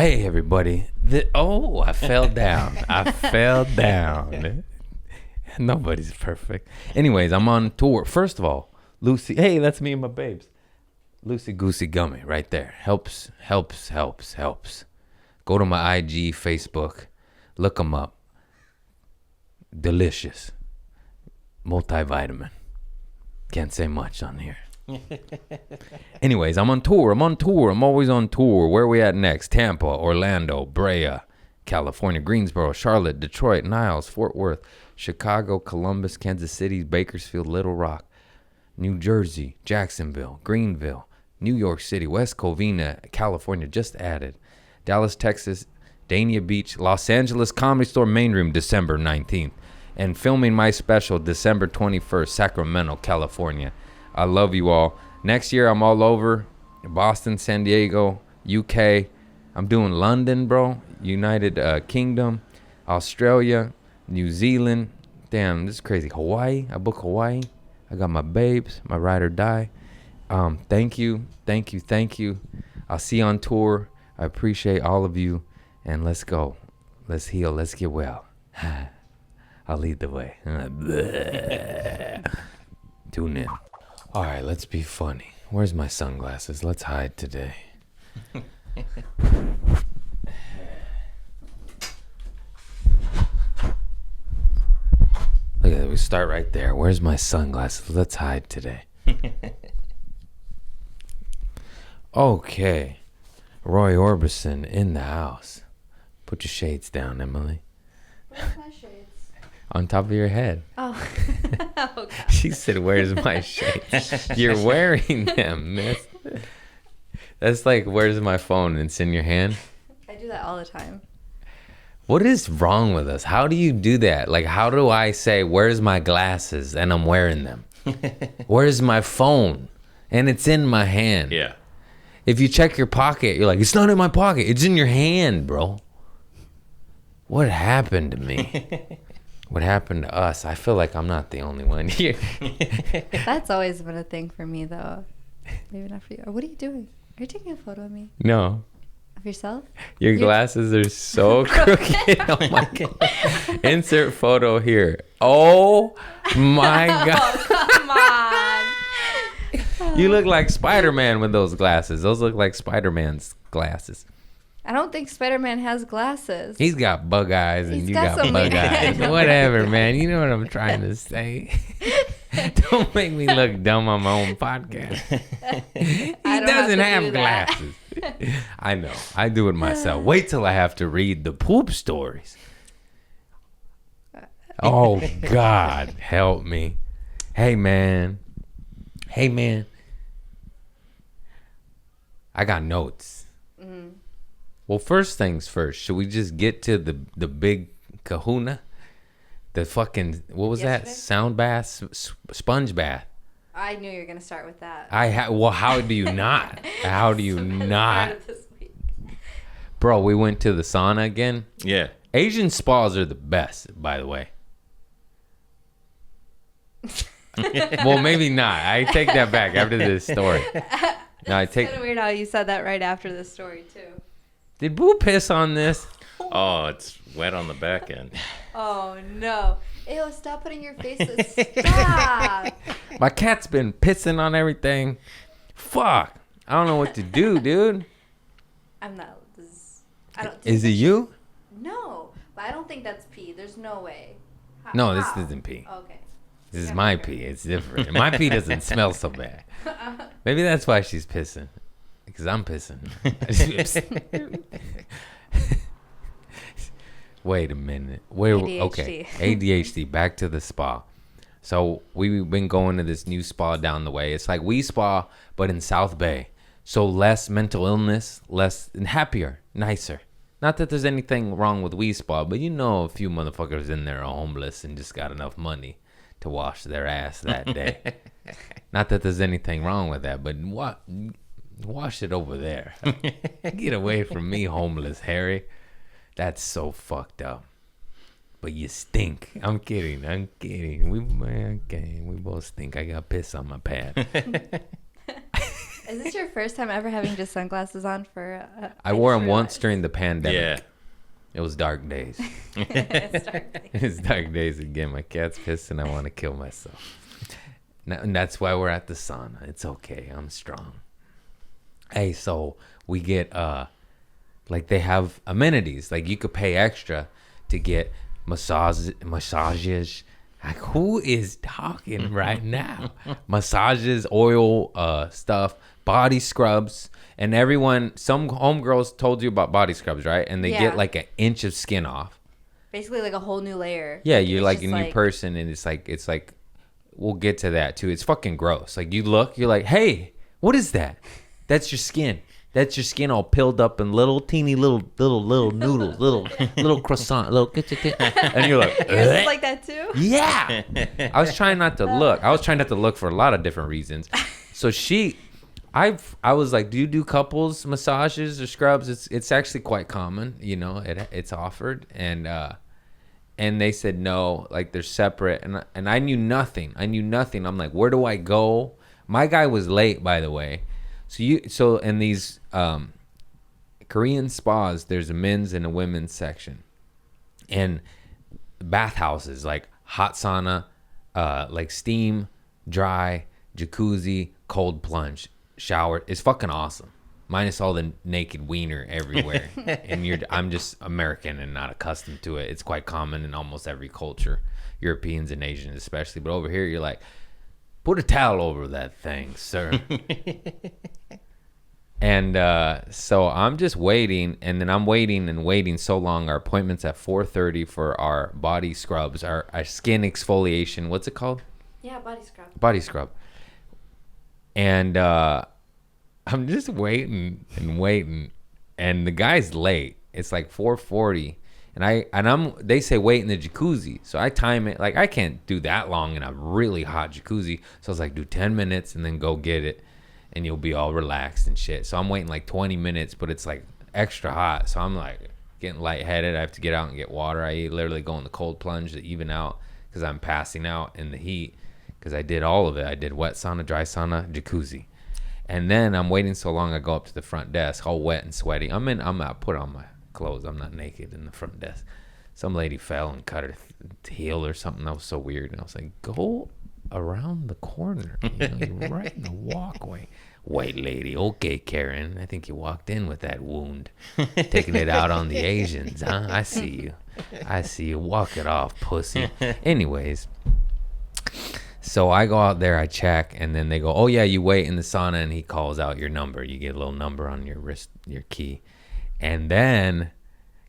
Hey, everybody. I fell down. I fell down. Nobody's perfect. Anyways, I'm on tour. First of all, Lucy. Hey, that's me and my babes. Lucy Goosey Gummy right there. Helps. Go to my IG, Facebook. Look them up. Delicious. Multivitamin. Can't say much on here. Anyways, I'm on tour. I'm always on tour. Where are we at next? Tampa, Orlando, Brea, California, Greensboro, Charlotte, Detroit, Niles, Fort Worth, Chicago, Columbus, Kansas City, Bakersfield, Little Rock, New Jersey, Jacksonville, Greenville, New York City, West Covina, California, just added, Dallas, Texas, Dania Beach, Los Angeles Comedy Store Main Room, December 19th, and filming my special December 21st, Sacramento, California. I love you all. Next year, I'm all over Boston, San Diego, UK. I'm doing London, bro. United Kingdom, Australia, New Zealand. Damn, this is crazy. Hawaii. I book Hawaii. I got my babes, my ride or die. Thank you. I'll see you on tour. I appreciate all of you. And let's go. Let's heal. Let's get well. I'll lead the way. Tune in. All right, let's be funny. Where's my sunglasses? Let's hide today. Look at that. We start right there. Where's my sunglasses? Let's hide today. Okay. Roy Orbison in the house. Put your shades down, Emily. Where's my shades? On top of your head. Oh. Oh, God. She said, where's my shades? You're wearing them, miss. That's like, where's my phone? It's in your hand. I do that all the time. What is wrong with us? How do you do that? Like, how do I say, where's my glasses? And I'm wearing them. Where's my phone? And it's in my hand. Yeah. If you check your pocket, you're like, it's not in my pocket. It's in your hand, bro. What happened to me? What happened to us? I feel like I'm not the only one here. That's always been a thing for me, though. Maybe not for you. What are you doing? Are you taking a photo of me? No. Of yourself? Your glasses are so crooked. Oh, my God. Insert photo here. Oh, my God. Oh, come on. You look like Spider-Man with those glasses. Those look like Spider-Man's glasses. I don't think Spider-Man has glasses. He's got bug eyes and He's you got got some- bug eyes. Whatever, man. You know what I'm trying to say. Don't make me look dumb on my own podcast. He doesn't have glasses. I know. I do it myself. Wait till I have to read the poop stories. Oh, God, help me. Hey, man. I got notes. Mm-hmm. Well, first things first. Should we just get to the big kahuna? The fucking, what was Yesterday? that? Sound bath? Sponge bath. I knew you were going to start with that. Well, how do you not? How do you not? Part of this week. Bro, we went to the sauna again. Yeah. Asian spas are the best, by the way. Well, maybe not. I take that back after this story. No, It's kind of weird how you said that right after this story, too. Did Boo piss on this? Oh, it's wet on the back end. Oh, no. Ew, stop putting your faces. Stop. My cat's been pissing on everything. Fuck. I don't know what to do, dude. I'm not. I don't. Is it you? No, but I don't think that's pee. There's no way. No, this How? isn't pee. Okay. This is my pee. It's different. My pee doesn't smell so bad. Maybe that's why she's pissing. Because I'm pissing. Wait a minute. Okay. ADHD. Back to the spa. So we've been going to this new spa down the way. It's like We Spa, but in South Bay. So less mental illness, less and happier, nicer. Not that there's anything wrong with We Spa, but you know a few motherfuckers in there are homeless and just got enough money to wash their ass that day. Not that there's anything wrong with that, but wash it over there. Get away from me, homeless Harry. That's so fucked up. But you stink. I'm kidding. We both stink. I got piss on my pad. Is this your first time ever having just sunglasses on for? I wore them once during the pandemic. Yeah. It was dark days. It's dark. It's dark days again. My cat's pissed and I want to kill myself. And that's why we're at the sauna. It's okay. I'm strong. Hey, so we get like they have amenities. Like you could pay extra to get massages. Like who is talking right now? Massages, oil stuff, body scrubs. And everyone, some homegirls told you about body scrubs, right? And they get like an inch of skin off. Basically like a whole new layer. Yeah, you're like a new person, and it's like, we'll get to that too. It's fucking gross. Like you look, you're like, hey, what is that? That's your skin. That's your skin all pilled up in little teeny little noodles, little croissant, and you're like, Yours is like that too? yeah. I was trying not to look. I was trying not to look for a lot of different reasons. So I was like, do you do couples massages or scrubs? It's actually quite common, you know. It's offered, and they said no, like they're separate, and I knew nothing. I'm like, where do I go? My guy was late, by the way. So in these Korean spas, there's a men's and a women's section, and bathhouses like hot sauna, like steam, dry, jacuzzi, cold plunge. Shower is fucking awesome, minus all the naked wiener everywhere. And I'm just American and not accustomed to it. It's quite common in almost every culture, Europeans and Asians especially, but over here you're like, put a towel over that thing, sir. And so I'm just waiting, and then I'm waiting so long. Our appointment's at 4:30 for our body scrubs, our skin exfoliation. What's it called? Yeah, body scrub. And I'm just waiting, and the guy's late. It's like 4:40, and they say wait in the jacuzzi, so I time it. Like I can't do that long in a really hot jacuzzi, so I was like, do 10 minutes and then go get it, and you'll be all relaxed and shit. So I'm waiting like 20 minutes, but it's like extra hot, so I'm like getting lightheaded. I have to get out and get water. I literally go in the cold plunge to even out because I'm passing out in the heat. Because I did all of it. I did wet sauna, dry sauna, jacuzzi. And then I'm waiting so long, I go up to the front desk, all wet and sweaty. I'm not put on my clothes. I'm not naked in the front desk. Some lady fell and cut her heel or something. That was so weird. And I was like, go around the corner. You know, you're right in the walkway. White lady. Okay, Karen. I think you walked in with that wound. Taking it out on the Asians, huh? I see you. Walk it off, pussy. Anyways. So I go out there, I check, and then they go, oh, yeah, you wait in the sauna, and he calls out your number. You get a little number on your wrist, your key. And then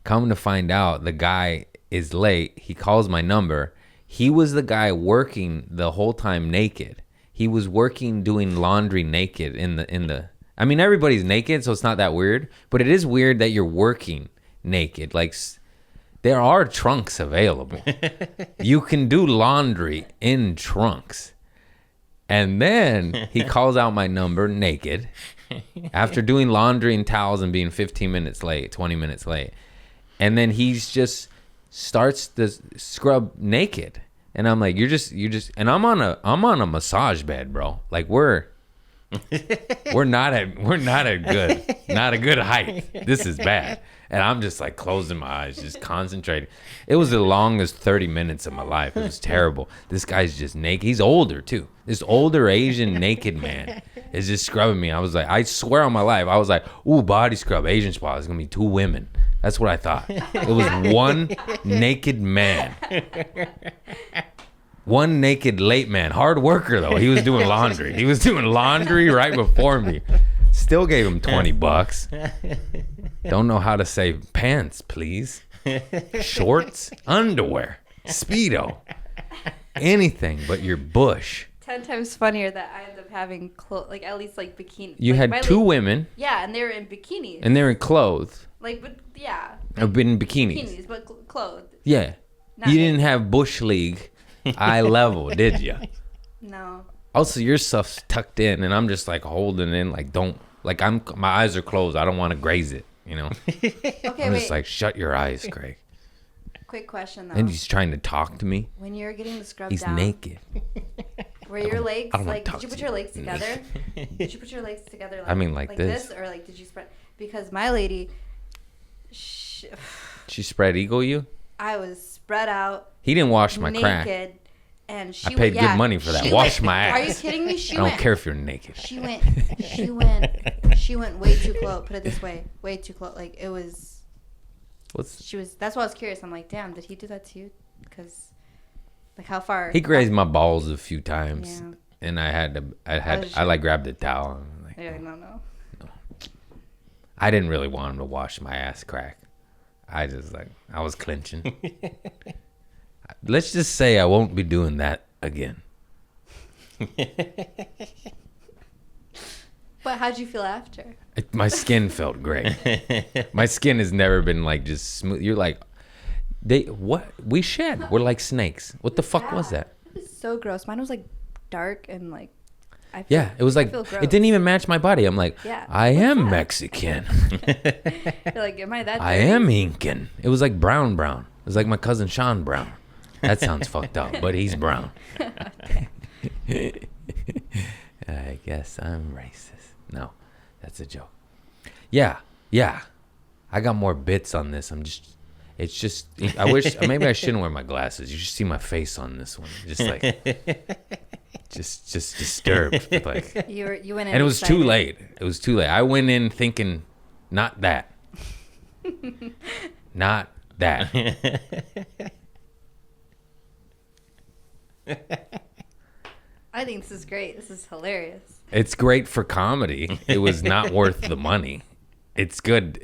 come to find out, the guy is late. He calls my number. He was the guy working the whole time naked. He was working doing laundry naked in the. I mean, everybody's naked, so it's not that weird. But it is weird that you're working naked. Like, there are trunks available. You can do laundry in trunks. And then he calls out my number naked after doing laundry and towels and being 15 minutes late, 20 minutes late. And then he's just starts the scrub naked. And I'm like, you're just and I'm on a massage bed, bro. Like we're not at a good height. This is bad. And I'm just like closing my eyes, just concentrating. It was the longest 30 minutes of my life. It was terrible. This guy's just naked. He's older too. This older Asian naked man is just scrubbing me. I was like, I swear on my life, I was like, ooh, body scrub, Asian spa. It's gonna be 2 women. That's what I thought. It was one naked man. One naked late man. Hard worker though. He was doing laundry. He was doing laundry right before me. Still gave him $20. Don't know how to say pants, please. Shorts, underwear, Speedo, anything but your bush. 10 times funnier that I ended up having like at least like bikinis. You like, had 2 women. Yeah, and they were in bikinis. And they were in clothes. Like, but yeah. I've been in bikinis. Bikinis, but clothed. Yeah. Not you didn't have bush league eye level, did you? No. Also, your stuff's tucked in, and I'm just like holding in, like my eyes are closed. I don't want to graze it, you know. Okay, I'm just like, shut your eyes, Craig. Quick question though. And he's trying to talk to me. When you're getting the scrub he's down. naked. Were your legs I don't wanna like? talk Did you to put you. your legs together? Did you put your legs together? Like, I mean, like this. or like did you spread? Because my lady, She spread eagle you? I was spread out. He didn't wash my naked, crack. and she. I paid good money for that. Wash my ass. Are you kidding me? I don't care if you're naked. She went way too close. Put it this way, way too close. Like it was. That's why I was curious. I'm like, damn, did he do that to you? Because, like, how far? He grazed my balls a few times, Yeah. and I like grabbed the towel. And like, Yeah, no. I didn't really want him to wash my ass crack. I was clenching. Let's just say I won't be doing that again. But how'd you feel after? My skin felt great. My skin has never been like just smooth. You're like, we shed. We're like snakes. What the fuck was that? It was so gross. Mine was like dark and like. It was like it didn't even match my body. I'm like, I am Mexican. You're like, am I that? I am Incan. It was like brown. It was like my cousin Sean Brown. That sounds fucked up, but he's brown. I guess I'm racist. No, that's a joke. Yeah. I got more bits on this. It's just, I wish, maybe I shouldn't wear my glasses. You should see my face on this one. Just like, just disturbed. Like, You went in. and it was too late. I went in thinking, not that. Not that. I think this is great. This is hilarious. It's great for comedy. It was not worth the money. It's good.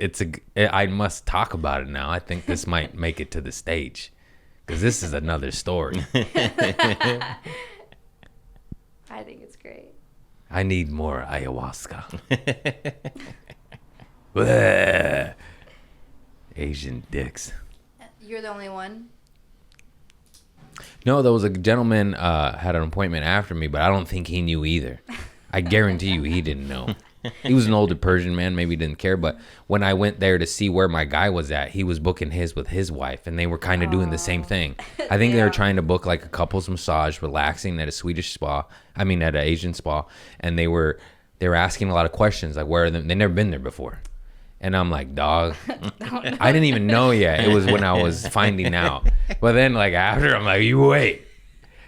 I must talk about it now. I think this might make it to the stage because this is another story. I think it's great. I need more ayahuasca. Bleh. Asian dicks. You're the only one. No, there was a gentleman had an appointment after me, but I don't think he knew either. I guarantee you he didn't know. He was an older Persian man, maybe he didn't care, but when I went there to see where my guy was at, he was booking his with his wife, and they were kind of doing the same thing. I think they were trying to book like a couple's massage, relaxing at a Swedish spa, at an Asian spa, and they were asking a lot of questions, like where are they never been there before. And I'm like, dog, I didn't even know yet. It was when I was finding out. But then like after, I'm like, you wait.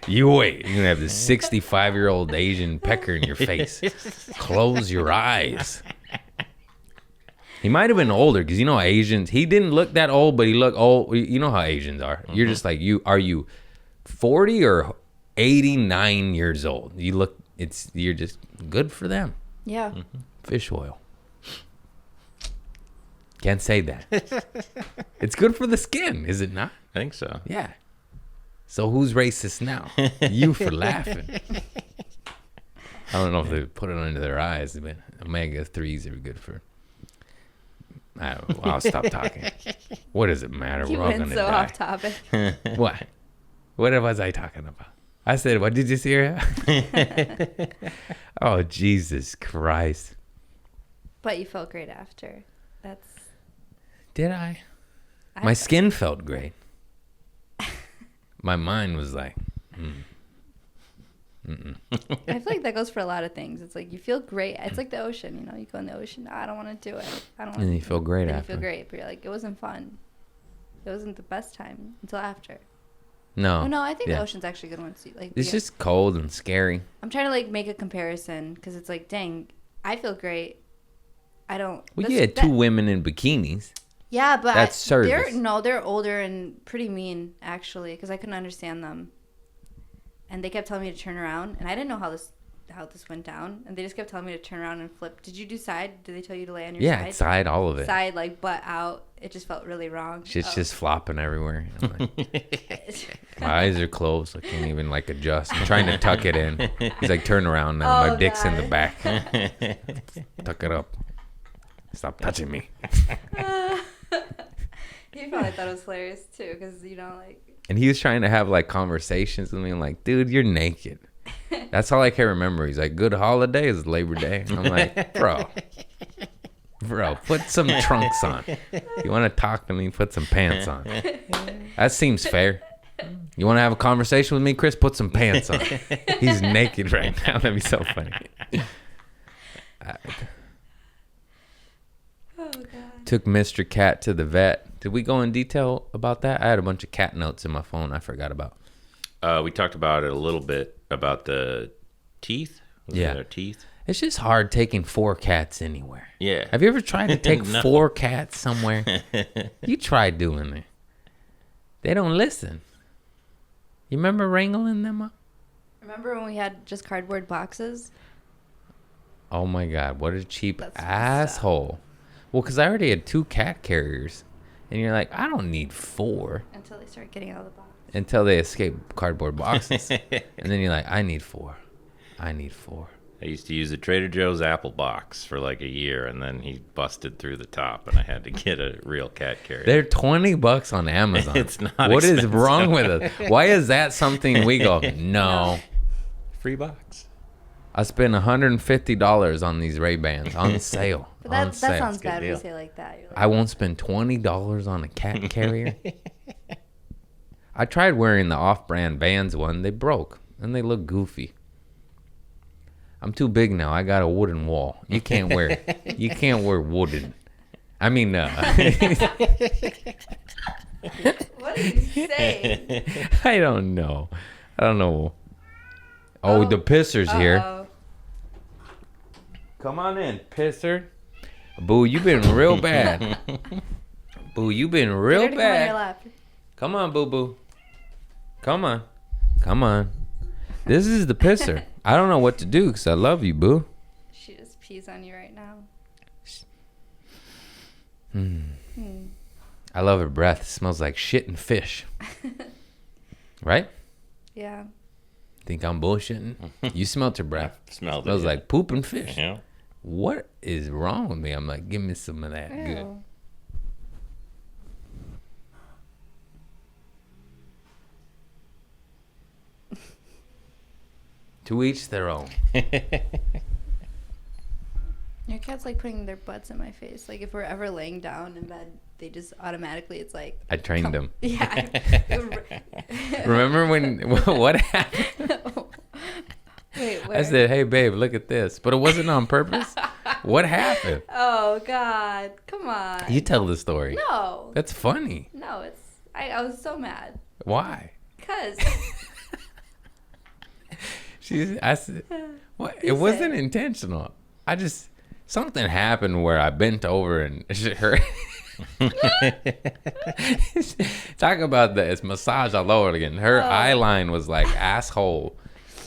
You're going to have this 65-year-old Asian pecker in your face. Close your eyes. He might have been older because, Asians, he didn't look that old, but he looked old. You know how Asians are. Mm-hmm. You're just like, are you 40 or 89 years old? You're just good for them. Yeah. Mm-hmm. Fish oil. Can't say that. It's good for the skin, is it not? I think so. Yeah. So who's racist now? You for laughing. I don't know if they put it under their eyes, but omega-3s are good for... I don't know. I'll stop talking. What does it matter? You We're all went going to so die. off topic. What? What was I talking about? I said, what did you hear? Oh, Jesus Christ. But you felt great after. Did I? My skin felt great. My mind was like, I feel like that goes for a lot of things. It's like you feel great. It's like the ocean, you go in the ocean. I don't want to do it. I don't want. And you feel great after. You feel great, but you're like, it wasn't fun. It wasn't the best time until after. No. Oh no, I think the ocean's actually a good one too. Like it's just cold and scary. I'm trying to like make a comparison because it's like, dang, I feel great. I don't. Well, you had two women in bikinis. Yeah, but that's service. They're older and pretty mean actually because I couldn't understand them, and they kept telling me to turn around, and I didn't know how this went down, and they just kept telling me to turn around and flip. Did you do side? Did they tell you to lay on your side? Yeah, side, all of it. Side, like butt out. It just felt really wrong. Shit's just flopping everywhere. Like, my eyes are closed. I can't even like adjust. I'm trying to tuck it in. He's like, turn around now. My dick's in the back. Tuck it up. Stop touching me. He probably thought it was hilarious too, because like. And he was trying to have like conversations with me. I'm like, dude, you're naked. That's all I can remember. He's like, good holidays, Labor Day. And I'm like, bro, put some trunks on. You want to talk to me? Put some pants on. That seems fair. You want to have a conversation with me, Chris? Put some pants on. He's naked right now. That'd be so funny. Oh, God. Took Mr. Cat to the vet. Did we go in detail about that? I had a bunch of cat notes in my phone I forgot about. We talked about it a little bit about the teeth. Yeah. Their teeth. It's just hard taking 4 cats anywhere. Yeah. Have you ever tried to take No. 4 cats somewhere? You tried doing it. They don't listen. You remember wrangling them up? Remember when we had just cardboard boxes? Oh my God, what a cheap That's messed asshole. Well, because I already had 2 cat carriers. And you're like, I don't need 4. Until they start getting out of the box. Until they escape cardboard boxes. And then you're like, I need 4. I need 4. I used to use a Trader Joe's apple box for like a year, and then he busted through the top, and I had to get a real cat carrier. They're $20 on Amazon. It's not What is expensive. wrong with us? Why is that something we go, no. Free box. I spent $150 on these Ray-Bans on sale. But on that sale. sounds Good bad when you deal. say it like that. You're like, I won't spend $20 on a cat carrier. I tried wearing the off-brand Vans one. They broke, and they look goofy. I'm too big now. I got a wooden wall. You can't wear wooden. I mean, what did you say? I don't know. Oh, the pisser's here. Uh-oh. Come on in, pisser. Boo, you been real bad. Boo, you been real Get her to come on your bad. lap. Come on, boo boo. Come on. Come on. This is the pisser. I don't know what to do because I love you, boo. She just pees on you right now. I love her breath. It smells like shit and fish. Right? Yeah. Think I'm bullshitting? You smelled her breath. Smelled it. Smells yeah. like poop and fish. Yeah. What is wrong with me? I'm like, give me some of that. Good. Ew. To each their own. Your cat's like putting their butts in my face. Like if we're ever laying down in bed, they just automatically, it's like. I trained them. Yeah. Remember when, what happened? Wait, where? I said, hey, babe, look at this. But it wasn't on purpose. What happened? Oh, God. Come on. You tell the story. No. That's funny. No, it's. I was so mad. Why? Because. I said, what? You It wasn't say. intentional. Something happened where I bent over and her. Talk about this massage all over again. Her eye line was like asshole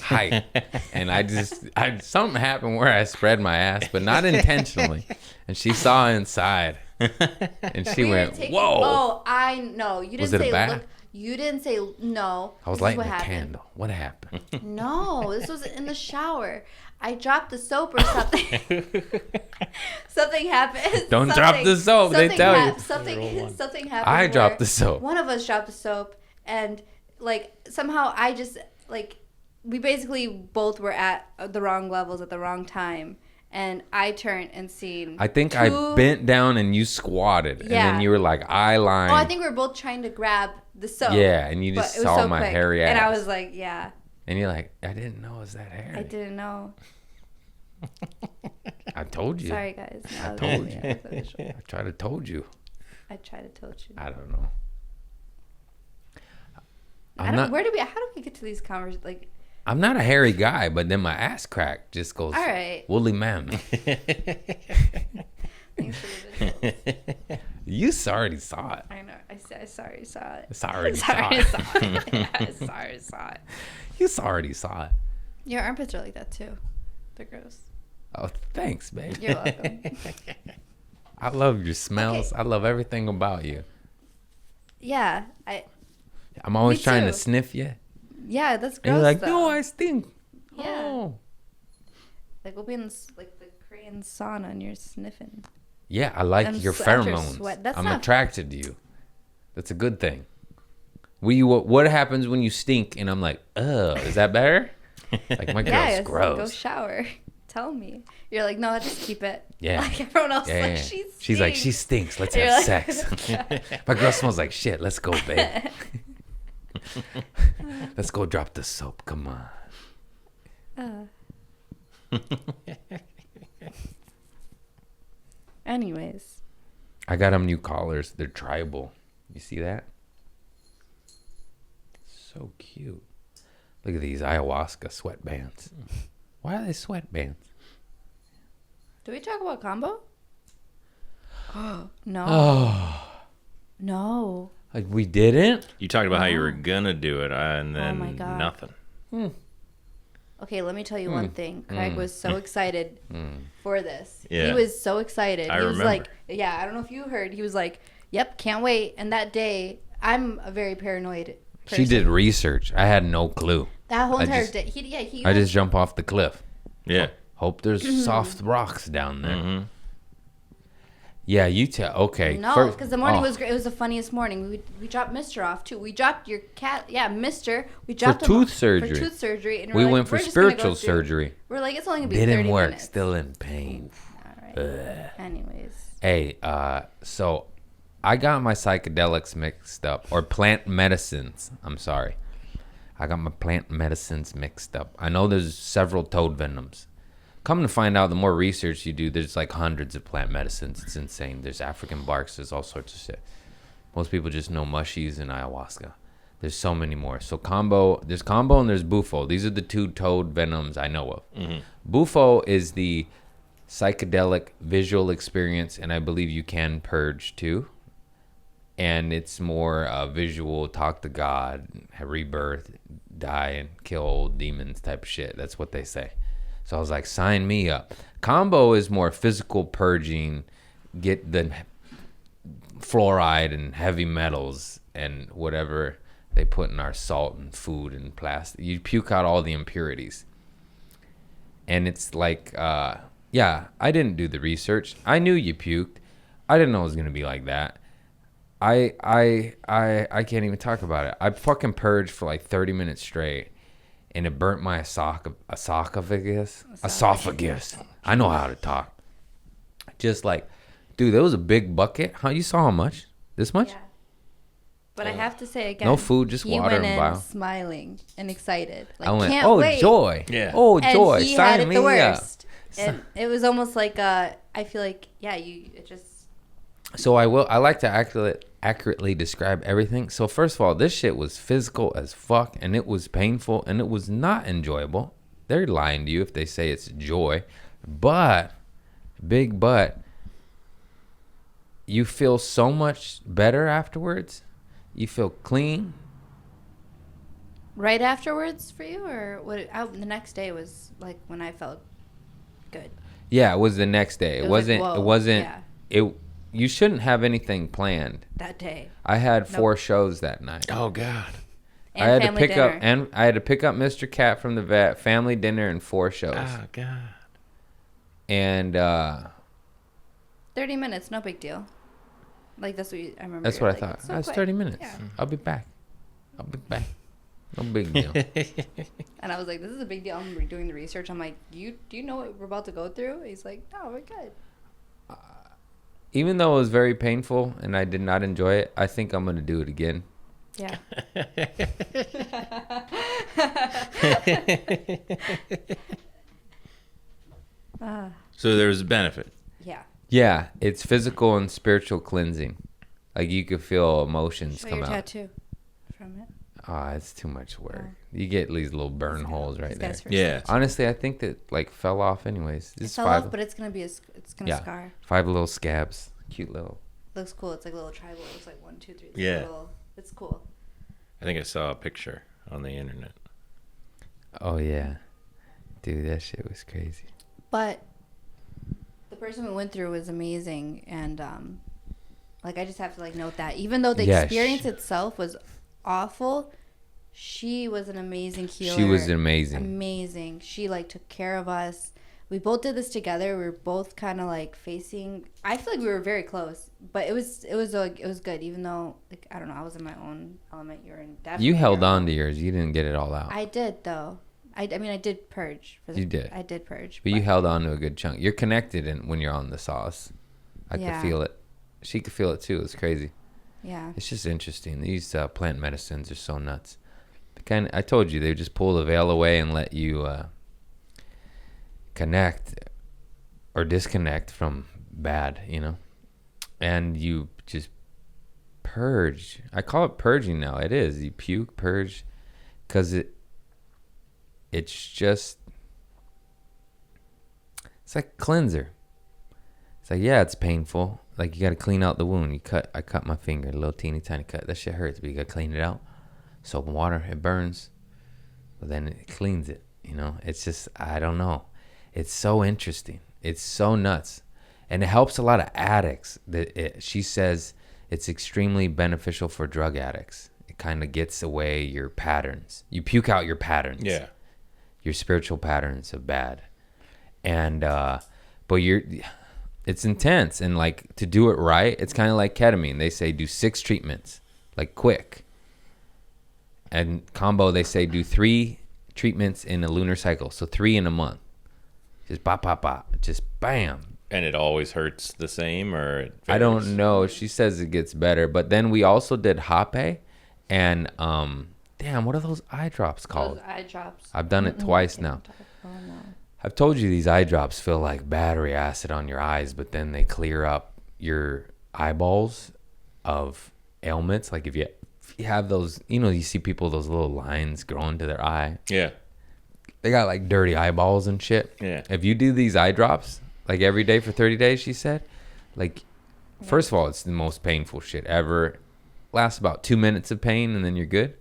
height, and something happened where I spread my ass, but not intentionally, and she saw inside, and she We were went, taking- "Whoa!" Oh, I know. You didn't Was it a say bath? look. You didn't say no. I was This is lighting what a happened. candle. What happened? No, this was in the shower. I dropped the soap or something. Something happened. Don't drop the soap, they tell you. Something happened. I dropped where the soap. One of us dropped the soap, and like somehow I just like we basically both were at the wrong levels at the wrong time, and I turned and seen. I think I bent down and you squatted, and then Yeah. you were like eye line. Oh, I think we were both trying to grab the soap. Yeah, and you but just it was saw so my quick. hairy ass. And I was like, yeah, and you're like, I didn't know it was that hairy. I didn't know. I told you. Sorry, guys. I No, told yeah, you. that's official. I tried to told you. I tried to tell you. I don't know. Where do we? How do we get to these conversations? Like, I'm not a hairy guy, but then my ass crack just goes all right. woolly mammoth. Thanks for the visuals. You already saw it. I know. I sorry saw it. Sorry Sorry saw saw it. Sorry saw it. You already saw it. Your armpits are like that too. They're gross. Oh, thanks, babe. You're welcome. I love your smells. Okay. I love everything about you. Yeah, I'm always Me trying to too. sniff you. yeah, that's And gross. you're like, though. no, I stink. Yeah. Oh. Like we'll be in this, like the Korean sauna and you're sniffing. Yeah, I like And your after pheromones. sweat. That's I'm not- attracted to you. That's a good thing. What happens when you stink and I'm like, oh, is that better? Like my girl's Yeah, it's like, gross. go shower. Tell me. You're like, no, just keep it. Yeah. Like everyone else, Yeah, like yeah. she's like, she stinks. Let's You're have like- sex. My girl smells like shit. Let's go, babe. Let's go drop the soap. Come on. Anyways. I got them new collars. They're tribal. You see that? So cute. Look at these ayahuasca sweatbands. Why are they sweatbands? Did we talk about combo? No. Oh, No. we didn't? You talked about how you were gonna do it, and then my God. nothing. Okay, let me tell you one thing. Craig was so excited for this. Yeah. He was so excited. I He was remember. like, yeah, I don't know if you heard. He was like, yep, can't wait. And that day, I'm a very paranoid person. She did research. I had no clue. That whole I entire just- day. He I just jump off the cliff. Yeah. Hope there's soft rocks down there. Mm-hmm. Yeah, you tell. Okay. No, because the morning was great. It was the funniest morning. We dropped Mister off too. We dropped your cat. Yeah, Mister. We dropped him tooth off surgery. For tooth surgery. And We we're went like, for we're just gonna go spiritual through- surgery. We're like, it's only gonna be Didn't 30 work. minutes. Still in pain. All right. Anyways. Hey, so I got my psychedelics mixed up, or plant medicines. I'm sorry. I got my plant medicines mixed up. I know there's several toad venoms. Come to find out, the more research you do, there's like hundreds of plant medicines. It's insane. There's African barks. There's all sorts of shit. Most people just know mushies and ayahuasca. There's so many more. So there's combo and there's bufo. These are the two toad venoms I know of. Mm-hmm. Bufo is the psychedelic visual experience, and I believe you can purge too. And it's more visual, talk to God, have rebirth, die, and kill old demons type of shit. That's what they say. So I was like, sign me up. Combo is more physical purging, get the fluoride and heavy metals and whatever they put in our salt and food and plastic. You puke out all the impurities. And it's like, yeah, I didn't do the research. I knew you puked. I didn't know it was going to be like that. I can't even talk about it. I fucking purged for like 30 minutes straight. And it burnt my esophagus. I know how to talk. Just like, dude, there was a big bucket. You saw how much? This much? Yeah. But I have to say again, No food, just he water went and in bio. smiling and excited. Like, I went, can't oh, wait. joy. Yeah. Oh, And joy. he Sign had it me the up. worst. And it was almost like, I feel like, yeah, it just. So I like to accurately describe everything. So first of all, this shit was physical as fuck, and it was painful, and it was not enjoyable. They're lying to you if they say it's joy. But, big but, you feel so much better afterwards. You feel clean. Right afterwards for you, or what? The next day was like when I felt good. Yeah, it was the next day. It was like, wasn't. whoa, It wasn't. yeah. You shouldn't have anything planned. That day. I had Nope. 4 shows that night. Oh God. And I had to family pick dinner. up I had to pick up Mr. Cat from the vet, family dinner, and 4 shows. Oh God. And 30 minutes, no big deal. Like that's what I remember. that's you were what I like, thought. "It's so That's quick." 30 minutes. Yeah. I'll be back. No big deal. And I was like, this is a big deal. I'm doing the research. I'm like, do you know what we're about to go through? He's like, no, we're good. Even though it was very painful and I did not enjoy it, I think I'm going to do it again. Yeah. So there's a benefit. Yeah. Yeah, it's physical and spiritual cleansing. Like you could feel emotions Show come your out. tattoo from it. It's too much work. You get these little burn holes right These there. guys for Yeah. research. Honestly, I think that like fell off anyways. It This is fell 5. off, but it's gonna be it's gonna Yeah. scar. 5 little scabs. Cute little. Looks cool. It's like a little tribal. It looks like 1, 2, 3. It's Yeah. It's cool. I think I saw a picture on the internet. Oh yeah. Dude, that shit was crazy. But the person we went through was amazing, and like I just have to like note that even though the Yeah, experience itself was awful, she was an amazing healer. She was amazing. Amazing. She like took care of us. We both did this together. We were both kind of like facing. I feel like we were very close, but it was good. Even though like I don't know, I was in my own element. You were in. Definitely You held your own. on to yours. You didn't get it all out. I did though. I mean I did purge. You did. I did purge. But you held on to a good chunk. You're connected when you're on the sauce. I Yeah. could feel it. She could feel it too. It's crazy. Yeah. It's just interesting. These plant medicines are so nuts. I told you, they just pull the veil away and let you connect or disconnect from bad, and you just purge. I call it purging now. It is. You puke, purge, because it's like cleanser. It's like, yeah, it's painful. Like, you got to clean out the wound. I cut my finger, a little teeny tiny cut. That shit hurts, but you got to clean it out. Soap and water, it burns, but then it cleans it. It's just, I don't know. It's so interesting. It's so nuts. And it helps a lot of addicts. She says it's extremely beneficial for drug addicts. It kind of gets away your patterns. You puke out your patterns. Yeah. Your spiritual patterns of bad. And, but it's intense. And like, to do it right, it's kind of like ketamine. They say do 6 treatments, like quick. And combo, they say do 3 treatments in a lunar cycle. So 3 in a month. Just bop, bop, bop. Just bam. And it always hurts the same, or it I varies? don't know. She says it gets better. But then we also did Hape. And, damn, what are those eye drops called? Those eye drops. I've done it twice now. Oh, no. I've told you these eye drops feel like battery acid on your eyes, but then they clear up your eyeballs of ailments. Like if you have those, you see people, those little lines growing to their eye. Yeah. They got like dirty eyeballs and shit. Yeah. If you do these eye drops, like every day for 30 days, she said, like, first of all, it's the most painful shit ever. Lasts about 2 minutes of pain and then you're good.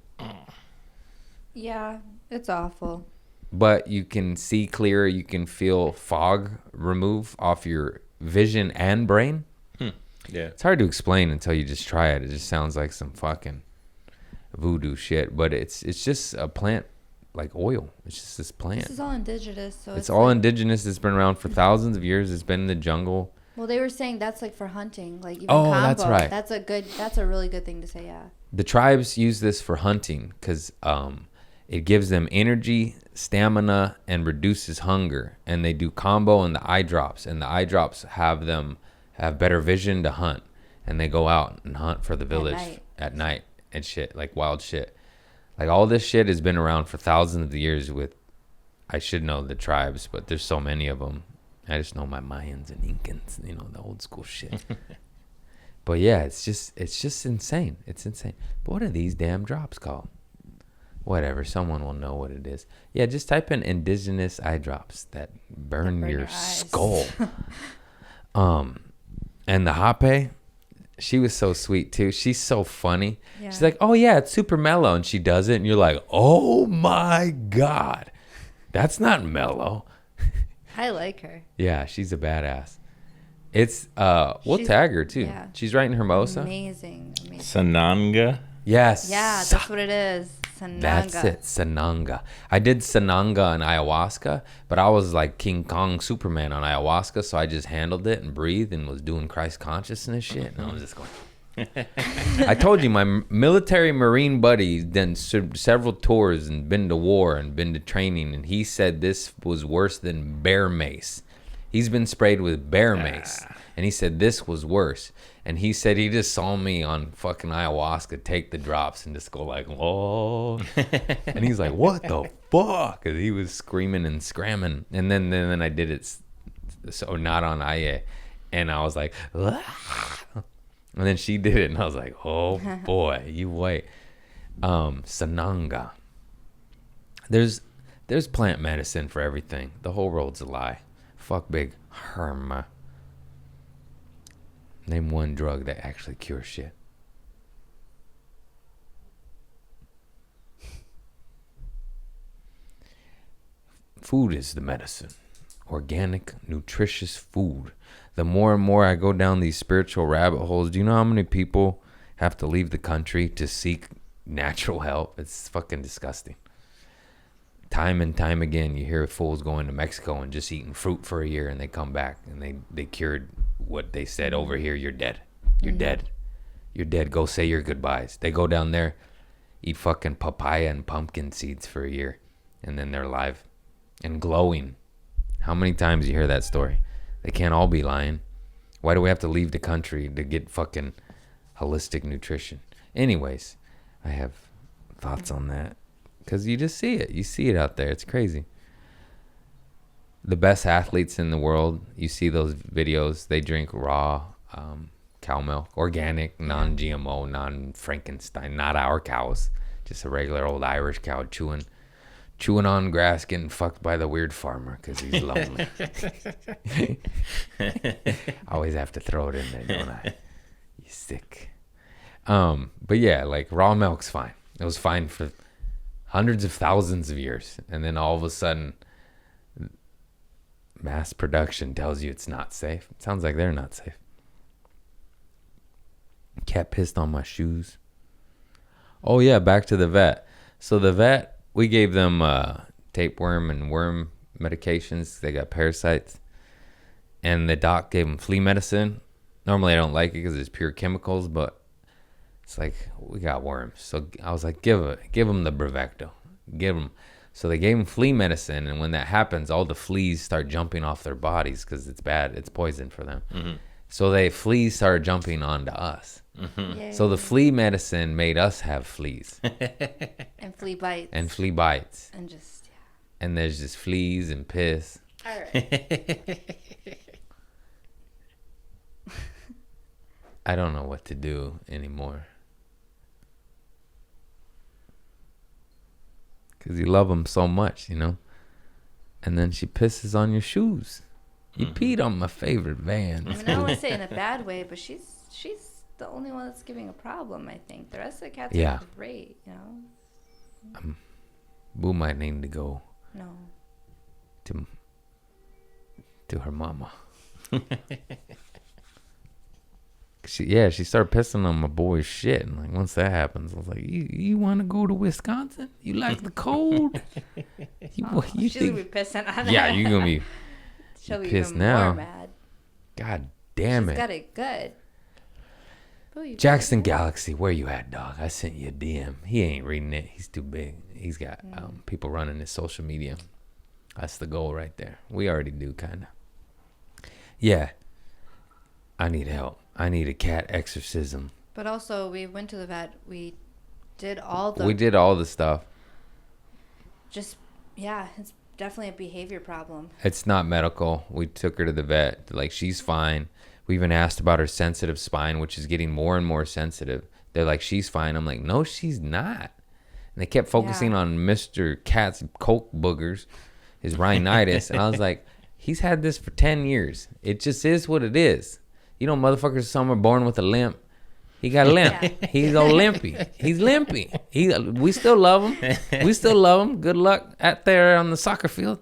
Yeah, it's awful. But you can see clearer. You can feel fog remove off your vision and brain. Yeah. It's hard to explain until you just try it. It just sounds like some fucking voodoo shit. But it's just a plant, like oil. It's just this plant. This is all indigenous, so It's all indigenous. It's been around for thousands of years. It's been in the jungle. Well, they were saying that's like for hunting, like even Oh, that's combo. right. That's a really good thing to say. Yeah. The tribes use this for hunting because it gives them energy, stamina, and reduces hunger. And they do combo in the eye drops, and the eye drops have better vision to hunt. And they go out and hunt for the village at night and shit, like wild shit. Like all this shit has been around for thousands of years with, I should know the tribes, but there's so many of them. I just know my Mayans and Incans, the old school shit. But yeah, it's just insane. It's insane. But what are these damn drops called? Whatever, someone will know what it is. Yeah, just type in indigenous eye drops that burn your skull. And the Hape, she was so sweet too. She's so funny. Yeah. She's like, oh yeah, it's super mellow. And she does it and you're like, oh my God, that's not mellow. I like her. Yeah, she's a badass. It's we'll tag her too. Yeah. She's right in Hermosa. Amazing. Sananga. Yes. Yeah, that's what it is. Sananga. That's it. Sananga. I did Sananga and ayahuasca, but I was like King Kong Superman on ayahuasca, so I just handled it and breathed and was doing Christ consciousness shit, and I was just going. I told you, my military Marine buddy done several tours and been to war and been to training, and he said this was worse than bear mace. He's been sprayed with bear mace, and he said this was worse. And he said he just saw me on fucking ayahuasca take the drops and just go like, oh. And he's like, what the fuck? Because he was screaming and scramming. And then I did it, so not on Aye. And I was like, ah. And then she did it, and I was like, oh boy, you wait. Sananga. There's plant medicine for everything. The whole world's a lie. Fuck big Herma. Name one drug that actually cures shit. Food is the medicine. Organic, nutritious food. The more and more I go down these spiritual rabbit holes, do you know how many people have to leave the country to seek natural help? It's fucking disgusting. Time and time again, you hear fools going to Mexico and just eating fruit for a year, and they come back and they cured what they said over here. You're dead. You're dead. You're dead. Go say your goodbyes. They go down there, eat fucking papaya and pumpkin seeds for a year, and then they're alive and glowing. How many times you hear that story? They can't all be lying. Why do we have to leave the country to get fucking holistic nutrition. Anyways, I have thoughts on that because you just see it. You see it out there. It's crazy. The best athletes in the world, you see those videos, they drink raw cow milk, organic, non-GMO, non-Frankenstein, not our cows, just a regular old Irish cow chewing on grass, getting fucked by the weird farmer because he's lonely. I always have to throw it in there, don't I? You sick. But yeah, like raw milk's fine. It was fine for hundreds of thousands of years. And then all of a sudden, mass production tells you it's not safe. It sounds like they're not safe. Cat pissed on my shoes. Oh yeah, back to the vet. So the vet, we gave them tapeworm and worm medications. They got parasites. And the doc gave them flea medicine. Normally I don't like it because it's pure chemicals, but it's like, we got worms. So I was like, give them the Bravecto. Give them. So they gave them flea medicine, and when that happens, all the fleas start jumping off their bodies because it's bad. It's poison for them. Mm-hmm. So fleas started jumping onto us. Mm-hmm. So the flea medicine made us have fleas. And flea bites. And flea bites. And just, yeah. And there's just fleas and piss. All right. I don't know what to do anymore. Because you love them so much, you know? And then she pisses on your shoes. You peed on my favorite Vans. I mean, I don't want to say in a bad way, but she's the only one that's giving a problem, I think. The rest of the cats are great, you know? Boo might need to go. No. To her mama. She started pissing on my boy's shit. And like, once that happens, I was like, you want to go to Wisconsin? You like the cold? She's going to be pissing on it. Yeah, you're going to be She'll be pissed even now. more mad. God damn it. She's got it good. Jackson Galaxy, where you at, dog? I sent you a DM. He ain't reading it. He's too big. He's got people running his social media. That's the goal right there. We already do, kind of. Yeah. I need help. I need a cat exorcism. But also, we went to the vet. We did all the stuff. Just, yeah, it's definitely a behavior problem. It's not medical. We took her to the vet. Like, she's fine. We even asked about her sensitive spine, which is getting more and more sensitive. They're like, she's fine. I'm like, no, she's not. And they kept focusing on Mr. Cat's coke boogers, his rhinitis. And I was like, he's had this for 10 years. It just is what it is. You know, motherfuckers, some are born with a limp. He got a limp. Yeah. He's all limpy. He's limpy. We still love him. We still love him. Good luck out there on the soccer field.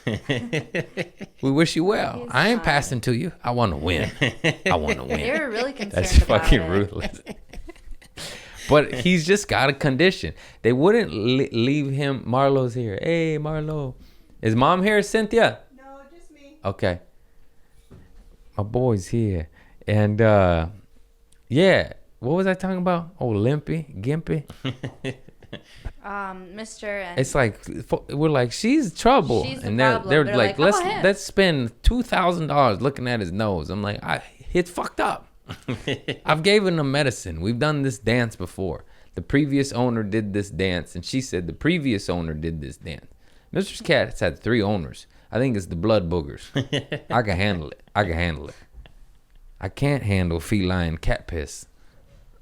We wish you well. I ain't passing to you. I want to win. I want to win. They were really concerned That's about fucking it. ruthless. But he's just got a condition. They wouldn't leave him. Marlo's here. Hey, Marlo. Is mom here, Cynthia? No, just me. Okay. My boy's here. And, yeah. What was I talking about? Oh, Limpy? Gimpy? Mr. and It's like, we're like, she's trouble. She's the and problem. they're They're like, like, how about him? let's spend $2,000 looking at his nose. I'm like, it's fucked up. I've given him medicine. We've done this dance before. The previous owner did this dance, and she said the previous owner did this dance. Mr. Cat's had 3 owners. I think it's the blood boogers. I can handle it. I can't handle feline cat piss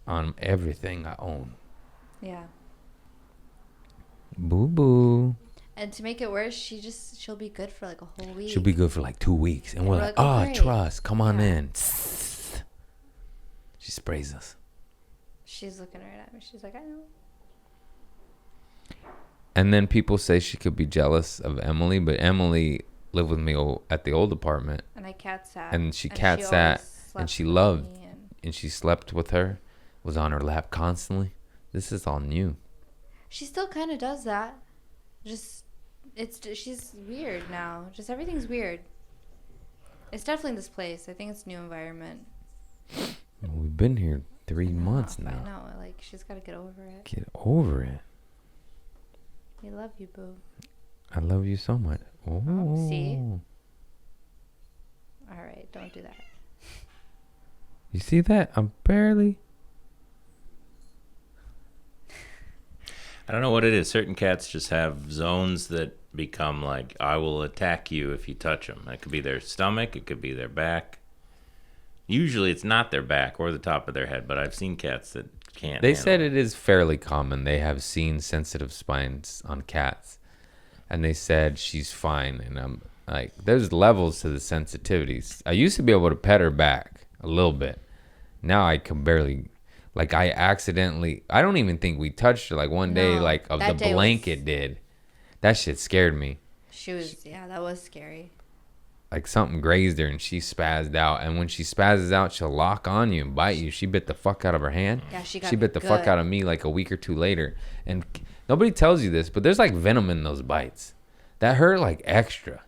on everything I own. Yeah. Boo boo. And to make it worse, she'll be good for like a whole week. She'll be good for like 2 weeks. And we're like, great. trust. Come on in. She sprays us. She's looking right at me. She's like, I know. And then people say she could be jealous of Emily, but Emily lived with me at the old apartment. And I cat sat. And she cat sat, and she loved, and she slept with her, was on her lap constantly. This is all new. She still kind of does that. She's weird now. Just everything's weird. It's definitely this place. I think it's new environment. We've been here 3 months now. I know. Like, she's got to get over it. Get over it. We love you, boo. I love you so much. Oh. See? All right. Don't do that. You see that? I'm barely. I don't know what it is. Certain cats just have zones that become like, I will attack you if you touch them. It could be their stomach. It could be their back. Usually it's not their back or the top of their head, but I've seen cats that can't. They said it is fairly common. They have seen sensitive spines on cats. And they said she's fine. And I'm like, there's levels to the sensitivities. I used to be able to pet her back a little bit. Now I can barely. Like, I accidentally, I don't even think we touched her. Like, one day, like, of the blanket did. That shit scared me. Yeah, that was scary. Like, something grazed her and she spazzed out. And when she spazzes out, she'll lock on you and bite you. She bit the fuck out of her hand. Yeah, she bit the fuck out of me like a week or two later. And nobody tells you this, but there's, like, venom in those bites. That hurt, like, extra.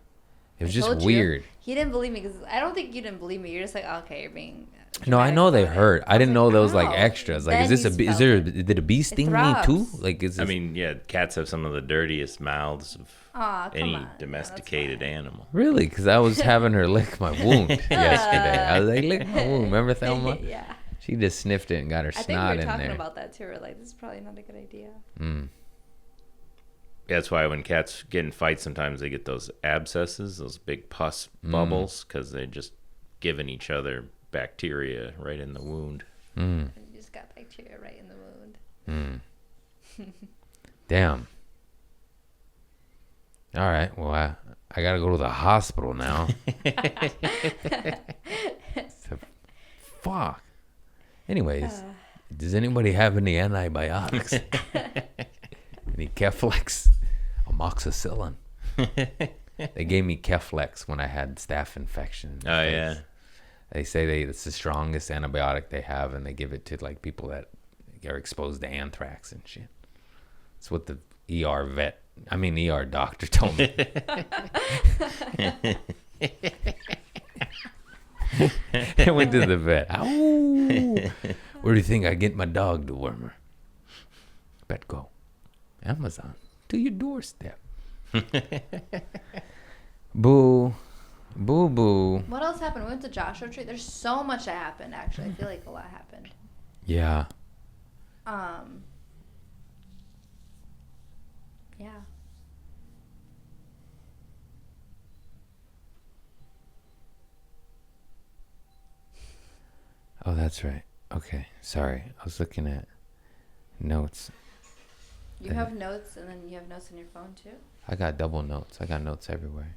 It was just weird. He didn't believe me because I don't think you didn't believe me. You're just like, oh, okay, you're being. No, I know they hurt. I didn't know there was like extras. Like, did a bee sting me too? Like, I mean, yeah, cats have some of the dirtiest mouths of any domesticated animal. Really? Because I was having her lick my wound yesterday. I was like, lick my wound. Remember Thelma? Yeah. She just sniffed it and got her snot in there. I think we were talking about that too. We're like, this is probably not a good idea. Yeah, that's why when cats get in fights, sometimes they get those abscesses, those big pus bubbles, because they're just giving each other bacteria right in the wound. You just got bacteria right in the wound. Damn. All right. Well, I got to go to the hospital now. Fuck. Anyways, does anybody have any antibiotics? Any Keflex? Amoxicillin. They gave me Keflex when I had staph infection. Oh, yeah. They say it's the strongest antibiotic they have, and they give it to like people that are exposed to anthrax and shit. That's what the ER doctor told me. I went to the vet. Ow! Where do you think I get my dog dewormer? Petco. Amazon. To your doorstep. Boo. Boo boo. What else happened? We went to Joshua Tree. There's so much that happened, actually. I feel like a lot happened. Yeah. Yeah. Oh, that's right. Okay. Sorry. I was looking at notes. You have notes, and then you have notes on your phone, too? I got double notes. I got notes everywhere.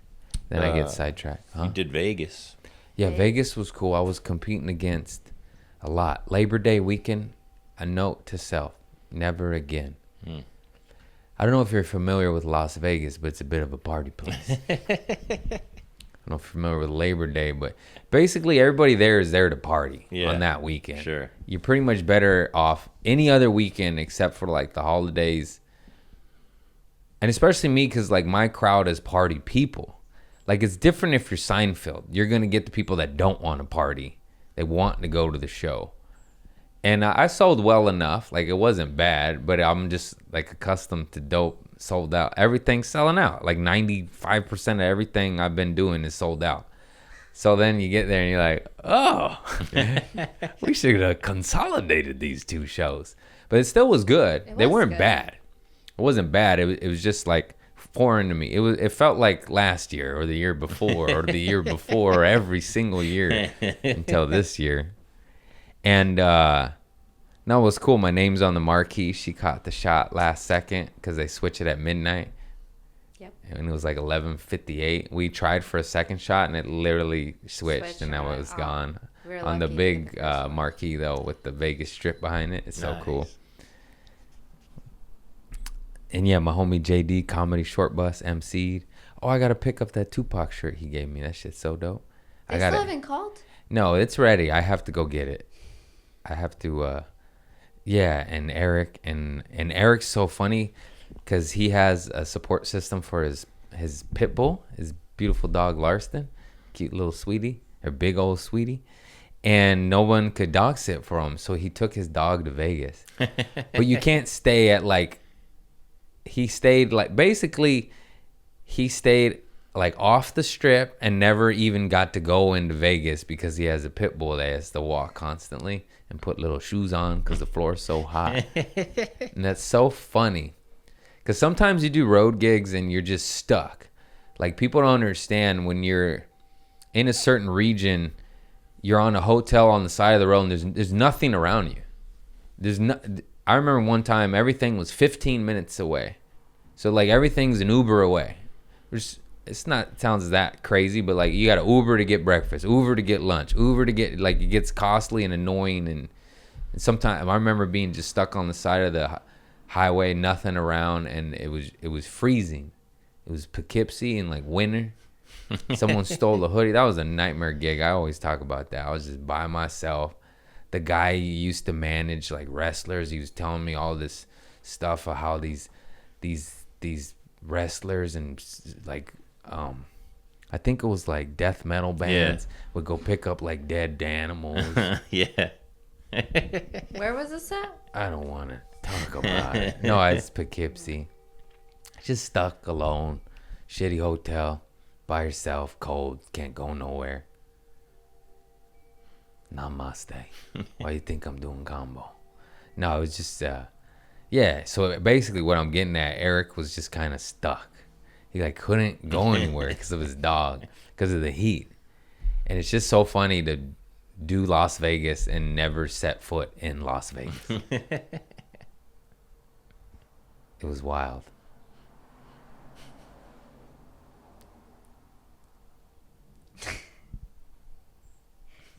Then I get sidetracked. Huh? You did Vegas. Yeah, Vegas was cool. I was competing against a lot. Labor Day weekend, a note to self. Never again. I don't know if you're familiar with Las Vegas, but it's a bit of a party place. I don't know if you're familiar with Labor Day, but basically everybody there is there to party on that weekend. Sure. You're pretty much better off any other weekend except for like the holidays. And especially me, because like my crowd is party people. Like, it's different if you're Seinfeld. You're going to get the people that don't want to party. They want to go to the show. And I sold well enough. Like, it wasn't bad, but I'm just, like, accustomed to dope. Sold out. Everything's selling out. Like, 95% of everything I've been doing is sold out. So then you get there and you're like, oh, we should have consolidated these two shows. But it still was good. They weren't bad. It wasn't bad. It was just, like, foreign to me. It felt like last year or the year before or the year before or every single year until this year. And no, it was cool. My name's on the marquee. She caught the shot last second because they switch it at midnight. Yep. And it was like 11:58. We tried for a second shot and it literally switched and now it was gone. On the big marquee though with the Vegas Strip behind it. It's so cool. And yeah, my homie JD, Comedy Short Bus, MC'd. Oh, I got to pick up that Tupac shirt he gave me. That shit's so dope. They still haven't called? No, it's ready. I have to go get it. I have to, yeah, and Eric. And Eric's so funny because he has a support system for his pit bull, his beautiful dog, Larston. Cute little sweetie, or big old sweetie. And no one could dog sit for him, so he took his dog to Vegas. But you can't stay at, like... He stayed like like off the strip and never even got to go into Vegas because he has a pit bull that has to walk constantly and put little shoes on because the floor is so hot. And that's so funny because sometimes you do road gigs and you're just stuck. Like, people don't understand when you're in a certain region, you're on a hotel on the side of the road and there's nothing around you. I remember one time everything was 15 minutes away. So like everything's an Uber away. It sounds that crazy, but like you got to Uber to get breakfast, Uber to get lunch, Uber to get, like, it gets costly and annoying. And sometimes I remember being just stuck on the side of the highway, nothing around, and it was freezing. It was Poughkeepsie in like winter. Someone stole the hoodie. That was a nightmare gig. I always talk about that. I was just by myself. The guy used to manage like wrestlers. He was telling me all this stuff of how these wrestlers and like I think it was like death metal bands would go pick up like dead animals. Yeah. Where was this at? I don't want to talk about it. No, it's Poughkeepsie. Just stuck alone, shitty hotel, by yourself, cold, can't go nowhere. Namaste. Why you think I'm doing combo? No, it was just yeah. So basically, what I'm getting at, Eric was just kind of stuck. He like couldn't go anywhere because of his dog, because of the heat. And it's just so funny to do Las Vegas and never set foot in Las Vegas. It was wild.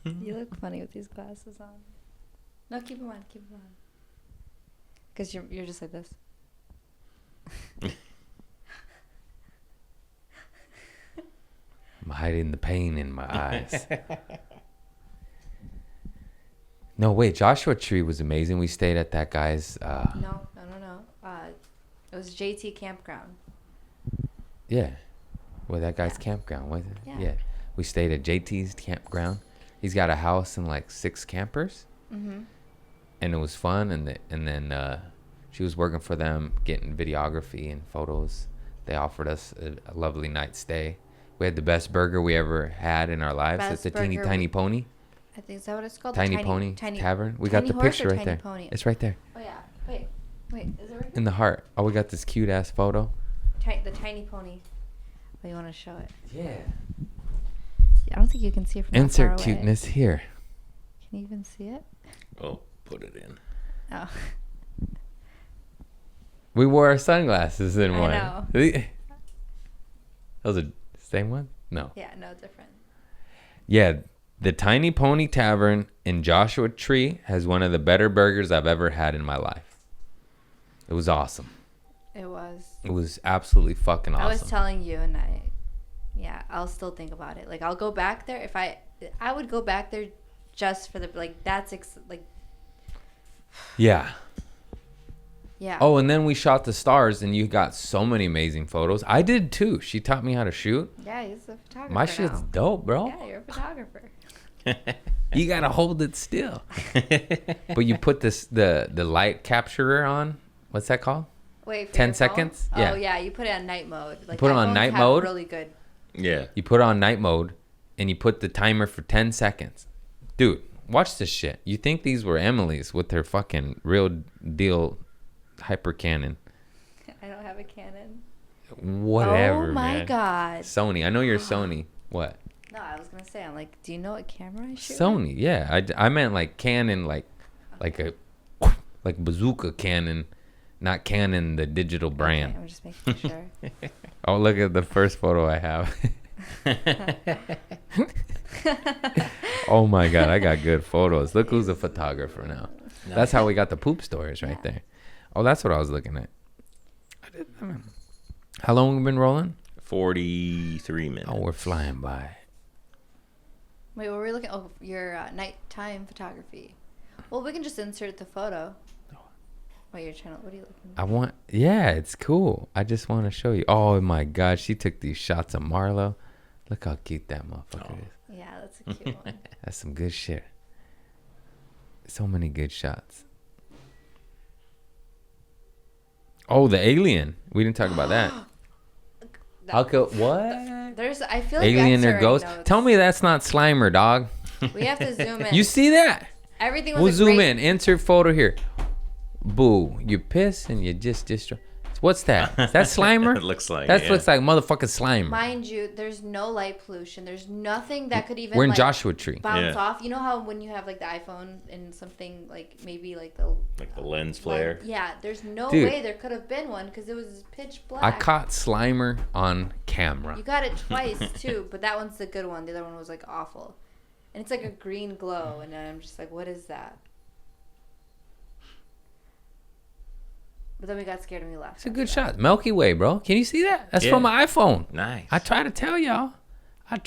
You look funny with these glasses on. No, keep them on. Keep them on. Because you're just like this. I'm hiding the pain in my eyes. No, wait. Joshua Tree was amazing. We stayed at that guy's. No. It was JT Campground. Yeah. Well, that guy's campground, was it? Yeah. We stayed at JT's campground. He's got a house and like 6 campers. Mm-hmm. And it was fun. And then she was working for them, getting videography and photos. They offered us a lovely night stay. We had the best burger we ever had in our lives. It's a Teeny Tiny Pony. I think, is that what it's called? Tiny Pony Tavern. We got the picture right there. Pony? It's right there. Oh, yeah. Wait, is it right there? In the heart. Oh, we got this cute ass photo. The Tiny Pony. Oh, you want to show it? Yeah. I don't think you can see it from Insert that far away. cuteness here. Can you even see it? Oh, put it in. Oh. We wore our sunglasses in one. I know. Those are the same one? No. Yeah, no, different. Yeah, the Tiny Pony Tavern in Joshua Tree has one of the better burgers I've ever had in my life. It was awesome. It was. It was absolutely fucking awesome. I was telling you, and I'll still think about it. Like, I'll go back there if I would go back there just for the, like, that's like. Yeah. Yeah. Oh, and then we shot the stars, and you got so many amazing photos. I did too. She taught me how to shoot. Yeah, he's a photographer. My shit's dope, bro. Yeah, you're a photographer. You gotta hold it still. But you put the light capturer on. What's that called? Wait, 10 seconds? Phone? Yeah. Oh yeah, you put it on night mode. Like, put it on iPhones night have mode? Really good. Yeah. You put it on night mode, and you put the timer for 10 seconds. Dude, watch this shit. You think these were Emily's with their fucking real deal hyper Canon? I don't have a Canon. Whatever, Oh my man. God. Sony. I know you're Sony. What? No, I was gonna say. I'm like, do you know what camera I shoot? Sony. Yeah, I meant like Canon, like a bazooka Canon, not Canon the digital brand. Okay, I'm just making sure. Oh, look at the first photo I have. Oh my God, I got good photos. Look who's a photographer now. That's how we got the poop stories right there. Oh, that's what I was looking at. How long have we been rolling? 43 minutes. Oh, we're flying by. Wait, what were we looking? Oh, your nighttime photography. Well, we can just insert the photo. Wait, your channel. What are you looking at? Yeah, it's cool. I just want to show you. Oh my God, she took these shots of Marlo. Look how cute that motherfucker is. Yeah, that's a cute one. That's some good shit. So many good shots. Oh, the alien. We didn't talk about that. What? I feel like Alien or X ghost. already knows. Tell me that's not Slimer, dog. We have to zoom in. You see that? Everything was We'll a zoom great- in. Insert photo here. Boo. You piss and you just destroy. What's that? Is that Slimer? It looks like That yeah. looks like motherfucking Slimer. Mind you, there's no light pollution. There's nothing that could even We're in like, Joshua Tree. bounce Yeah. off. You know how when you have like the iPhone and something like maybe like the lens flare. yeah, there's no Dude. way there could have been one because it was pitch black. I caught Slimer on camera. You got it twice too, but that one's the good one. The other one was like awful, and it's like a green glow, and I'm just like, what is that? But then we got scared and we left. It's a good shot. Milky Way, bro. Can you see that? That's Yeah. from my iPhone. Nice. I try to tell y'all. Look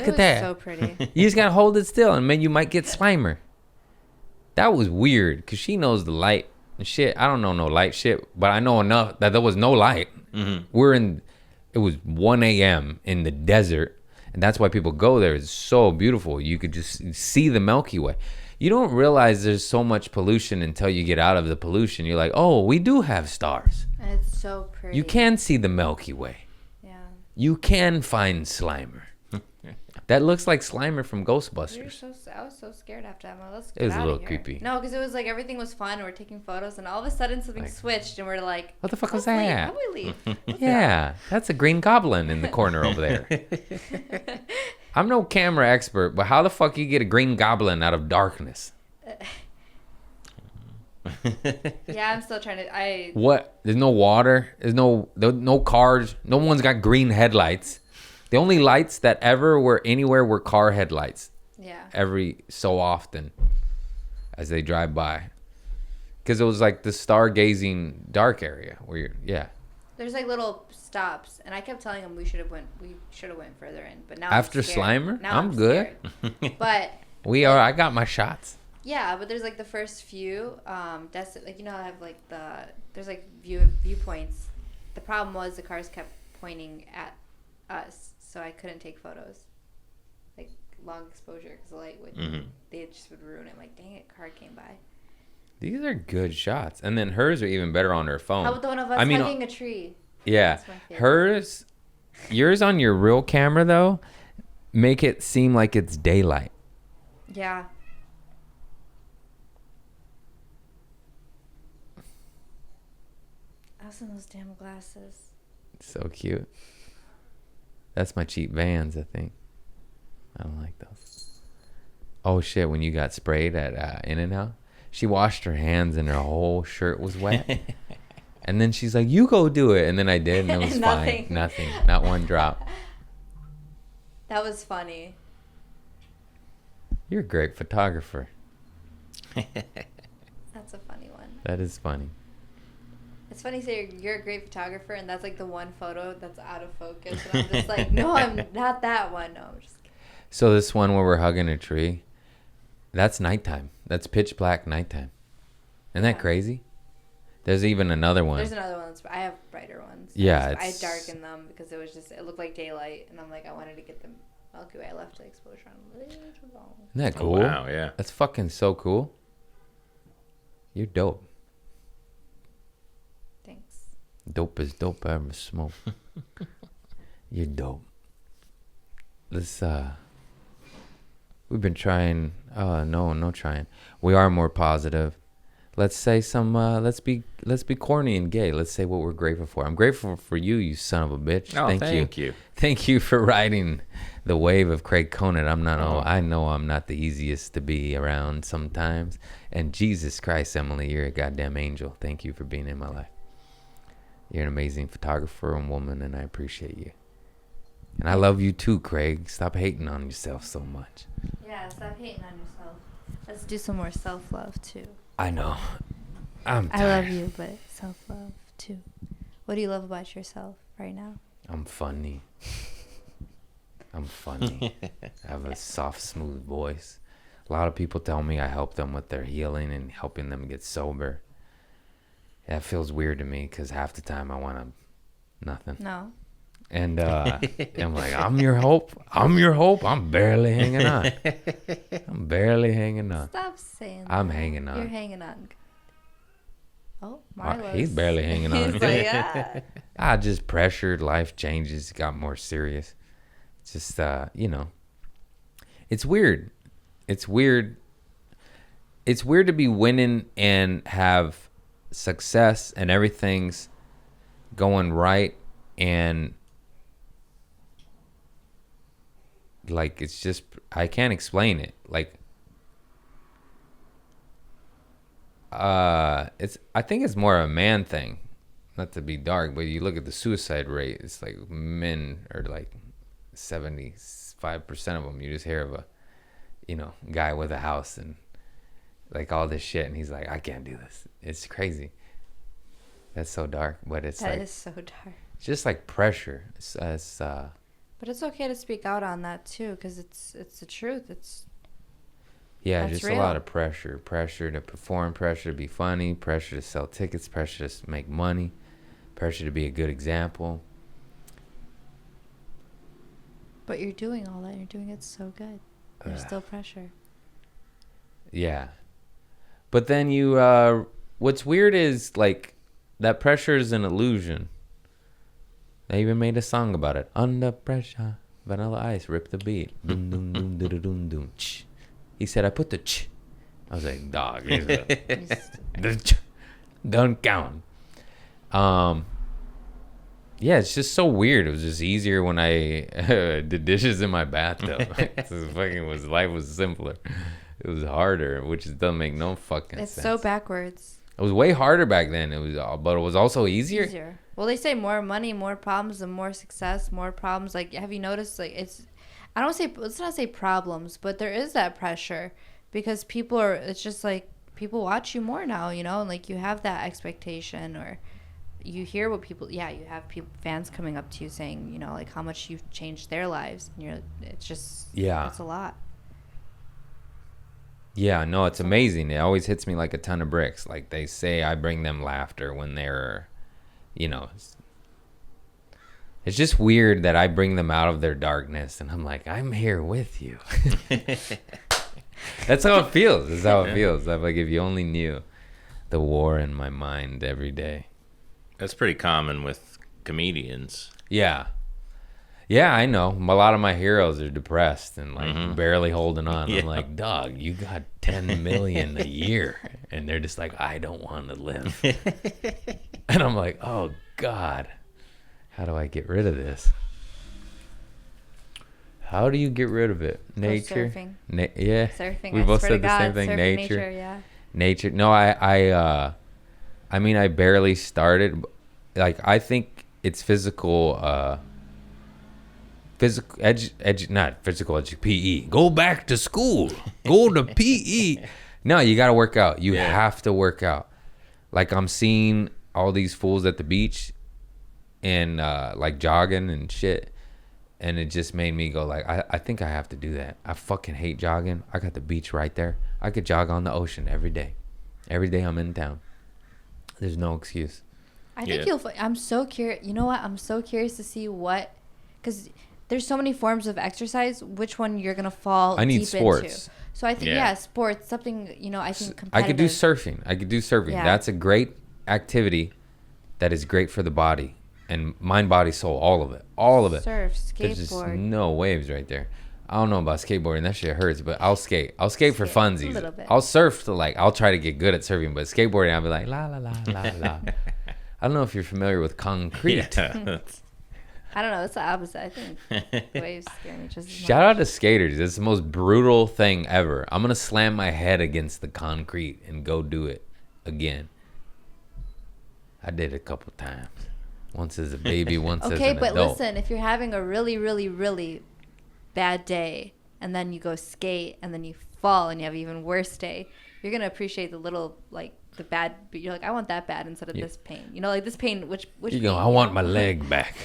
It at was that. so pretty. You just gotta hold it still, and then you might get Slimer. That was weird, because she knows the light and shit. I don't know no light shit, but I know enough that there was no light. Mm-hmm. It was 1 a.m. in the desert, and that's why people go there. It's so beautiful. You could just see the Milky Way. You don't realize there's so much pollution until you get out of the pollution. You're like, oh, we do have stars. And it's so pretty. You can see the Milky Way. Yeah. You can find Slimer. That looks like Slimer from Ghostbusters. I was so scared after that. I'm like, let's It get was a outta little here. creepy. No, because it was like everything was fun. And we're taking photos, and all of a sudden something Like- switched, and we're like, What the fuck was let's leave. that? How do we leave? Yeah, that's a green goblin in the corner over there. I'm no camera expert, but how the fuck you get a green goblin out of darkness? Yeah, I'm still trying to. What? There's no water. There's no cars. No one's got green headlights. The only lights that ever were anywhere were car headlights. Yeah. Every so often, as they drive by, because it was like the stargazing dark area where you're. Yeah. There's like little stops, and I kept telling them we should have went further in, but now After I'm scared. Slimer? Now I'm good. scared. But I got my shots. yeah, but there's like the first few. That's like you know I have like there's like viewpoints. The problem was the cars kept pointing at us, so I couldn't take photos. Like long exposure because the light would they just would ruin it. I'm like, dang it, car came by. These are good shots, and then hers are even better on her phone. How about the one of us hugging a tree? Yeah, That's my favorite. yours on your real camera though, make it seem like it's daylight. Yeah. I was in those damn glasses. So cute. That's my cheap Vans, I think. I don't like those. Oh shit! When you got sprayed at In-N-Out, she washed her hands and her whole shirt was wet. And then she's like, "You go do it," and then I did, and it was Nothing. fine. Nothing. Not one drop. That was funny. You're a great photographer. That's a funny one. That is funny. It's funny to say you're a great photographer, and that's like the one photo that's out of focus. And I'm just like, no, I'm not that one. No, I'm just kidding. So this one where we're hugging a tree, that's nighttime. That's pitch black nighttime. Isn't that Yeah. crazy? There's even another one. There's another one. I have brighter ones. Yeah, I it's- darkened them because it looked like daylight, and I'm like, I wanted to get the Milky Way. I left the exposure on a little long. Isn't that Oh, cool? wow, yeah. That's fucking so cool. You're dope. Thanks. Dope as dope I ever smoke. You're dope. Let's we've been trying no trying. We are more positive. Let's say some let's be corny and gay. Let's say what we're grateful for. I'm grateful for you, you son of a bitch. Oh, Thank you. Thank you for riding the wave of Craig Conant. I know I'm not the easiest to be around sometimes. And Jesus Christ, Emily, you're a goddamn angel. Thank you for being in my life. You're an amazing photographer and woman, and I appreciate you. And I love you too, Craig. Stop hating on yourself so much. Yeah, stop hating on yourself. Let's do some more self-love, too. I know. I'm tired. I love you, but self-love, too. What do you love about yourself right now? I'm funny. I'm funny. I have a soft, smooth voice. A lot of people tell me I help them with their healing and helping them get sober. That feels weird to me because half the time I want nothing. No. And I'm like, I'm your hope. I'm barely hanging on. Stop saying that. I'm hanging on. You're hanging on. Oh, Marlo's. He's barely hanging on. He's like, yeah. Just pressured. Life changes. Got more serious. It's just, it's weird. It's weird. It's weird to be winning and have success and everything's going right, and like it's just, I can't explain it. Like I think it's more of a man thing, not to be dark, but you look at the suicide rate, it's like men are like 75% of them. You just hear of a guy with a house and like all this shit, and he's like, I can't do this. It's crazy. That's so dark, but it's that like, is so dark. it's just like pressure. But it's okay to speak out on that too, because it's the truth. Yeah, That's just real. a lot of pressure. Pressure to perform, pressure to be funny, pressure to sell tickets, pressure to make money, pressure to be a good example. But you're doing all that. You're doing it so good. There's still pressure. Yeah. But then what's weird is like that pressure is an illusion. They even made a song about it. Under pressure, Vanilla Ice, rip the beat. Doom, doom, doom, doom, doom, doom. Ch. He said, I put the ch. I was like, dog. The ch. Don't count. Yeah, it's just so weird. It was just easier when I did dishes in my bathtub. Life was simpler. It was harder, which doesn't make no fucking sense. It's so backwards. It was way harder back then. But it was also easier. Well, they say more money, more problems, and more success, more problems. Like, have you noticed? Like, let's not say problems, but there is that pressure because it's just like people watch you more now, and like you have that expectation, or you hear what you have fans coming up to you saying, like how much you've changed their lives, and it's a lot. Yeah, no, it's amazing. It always hits me like a ton of bricks. Like they say I bring them laughter when they're, it's just weird that I bring them out of their darkness and I'm like, I'm here with you. That's how it feels. That's how it feels. Like if you only knew the war in my mind every day. That's pretty common with comedians. Yeah. Yeah, I know. A lot of my heroes are depressed and like barely holding on. Yeah. I'm like, dog, you got 10 million a year. And they're just like, I don't want to live. And I'm like, oh, God, how do I get rid of this? How do you get rid of it? Nature? Surfing. Yeah. Surfing. We both said the same thing. Nature. Yeah. Nature. No, I barely started. Like, I think it's physical, not physical education, PE. Go back to school. Go to PE. No, you got to work out. You have to work out. Like I'm seeing all these fools at the beach and like jogging and shit. And it just made me go like, I think I have to do that. I fucking hate jogging. I got the beach right there. I could jog on the ocean every day. Every day I'm in town. There's no excuse. I think I'm so curious. You know what? I'm so curious to see because there's so many forms of exercise, which one you're going to fall I need deep sports. into. So I think, sports, something, I think competitive. I could do surfing. Yeah. That's a great activity that is great for the body and mind, body, soul, all of it. Surf, skateboard. There's just no waves right there. I don't know about skateboarding. That shit hurts, but I'll skate. I'll skate for funsies. A little bit. I'll surf I'll try to get good at surfing, but skateboarding, I'll be like, la, la, la, la, la. I don't know if you're familiar with concrete. Yeah. I don't know. It's the opposite. I think waves scare me just as much. Shout out to skaters. It's the most brutal thing ever. I'm going to slam my head against the concrete and go do it again. I did it a couple times. Once as a baby, once as an adult. Okay, but listen, if you're having a really, really, really bad day and then you go skate and then you fall and you have an even worse day, you're going to appreciate the little, like, the bad, but you're like, I want that bad instead of this pain. Like this pain, which you go, I want my leg back.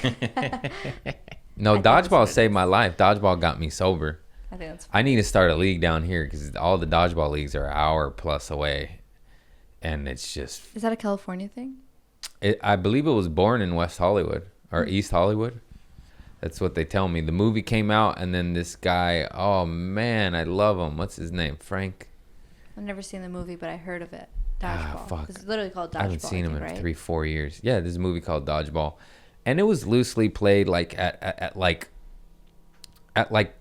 No, dodgeball saved my life. Dodgeball got me sober. I think that's fun. I need to start a league down here because all the dodgeball leagues are an hour plus away. And it's just... Is that a California thing? I believe it was born in West Hollywood or East Hollywood. That's what they tell me. The movie came out and then this guy, oh man, I love him. What's his name? Frank? I've never seen the movie, but I heard of it. Dodgeball. fuck. It's literally called Dodgeball. I haven't seen him in right? 3-4 years. Yeah, there's a movie called Dodgeball, and it was loosely played like at like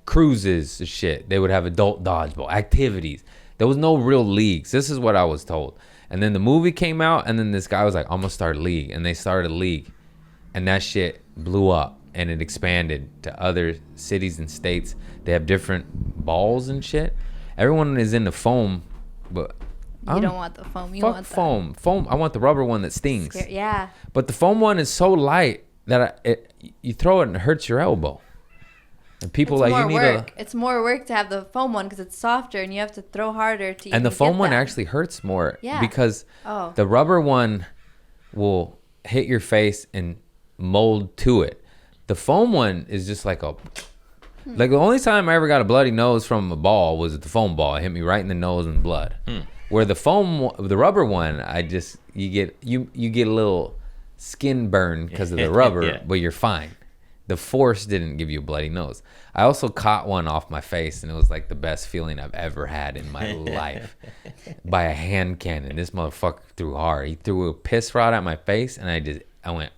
cruises and shit. They would have adult dodgeball activities. There was no real leagues. This is what I was told. And then the movie came out, and then this guy was like, I'm gonna start a league. And they started a league. And that shit blew up, and it expanded to other cities and states. They have different balls and shit. Everyone is into foam, but You don't want the foam. You fuck want the foam. Foam. I want the rubber one that stings. Yeah. But the foam one is so light that you throw it and it hurts your elbow. And people It's like more you need work. It's more work to have the foam one because it's softer and you have to throw harder to. and the even foam get one that. actually hurts more Yeah. because Oh. the rubber one will hit your face and mold to it. The foam one is just like like the only time I ever got a bloody nose from a ball was the foam ball. It hit me right in the nose and blood. Where the rubber one, you get a little skin burn because of the rubber, Yeah. but you're fine. The force didn't give you a bloody nose. I also caught one off my face, and it was like the best feeling I've ever had in my life. By a hand cannon. This motherfucker threw hard. He threw a piss rod at my face, and I went.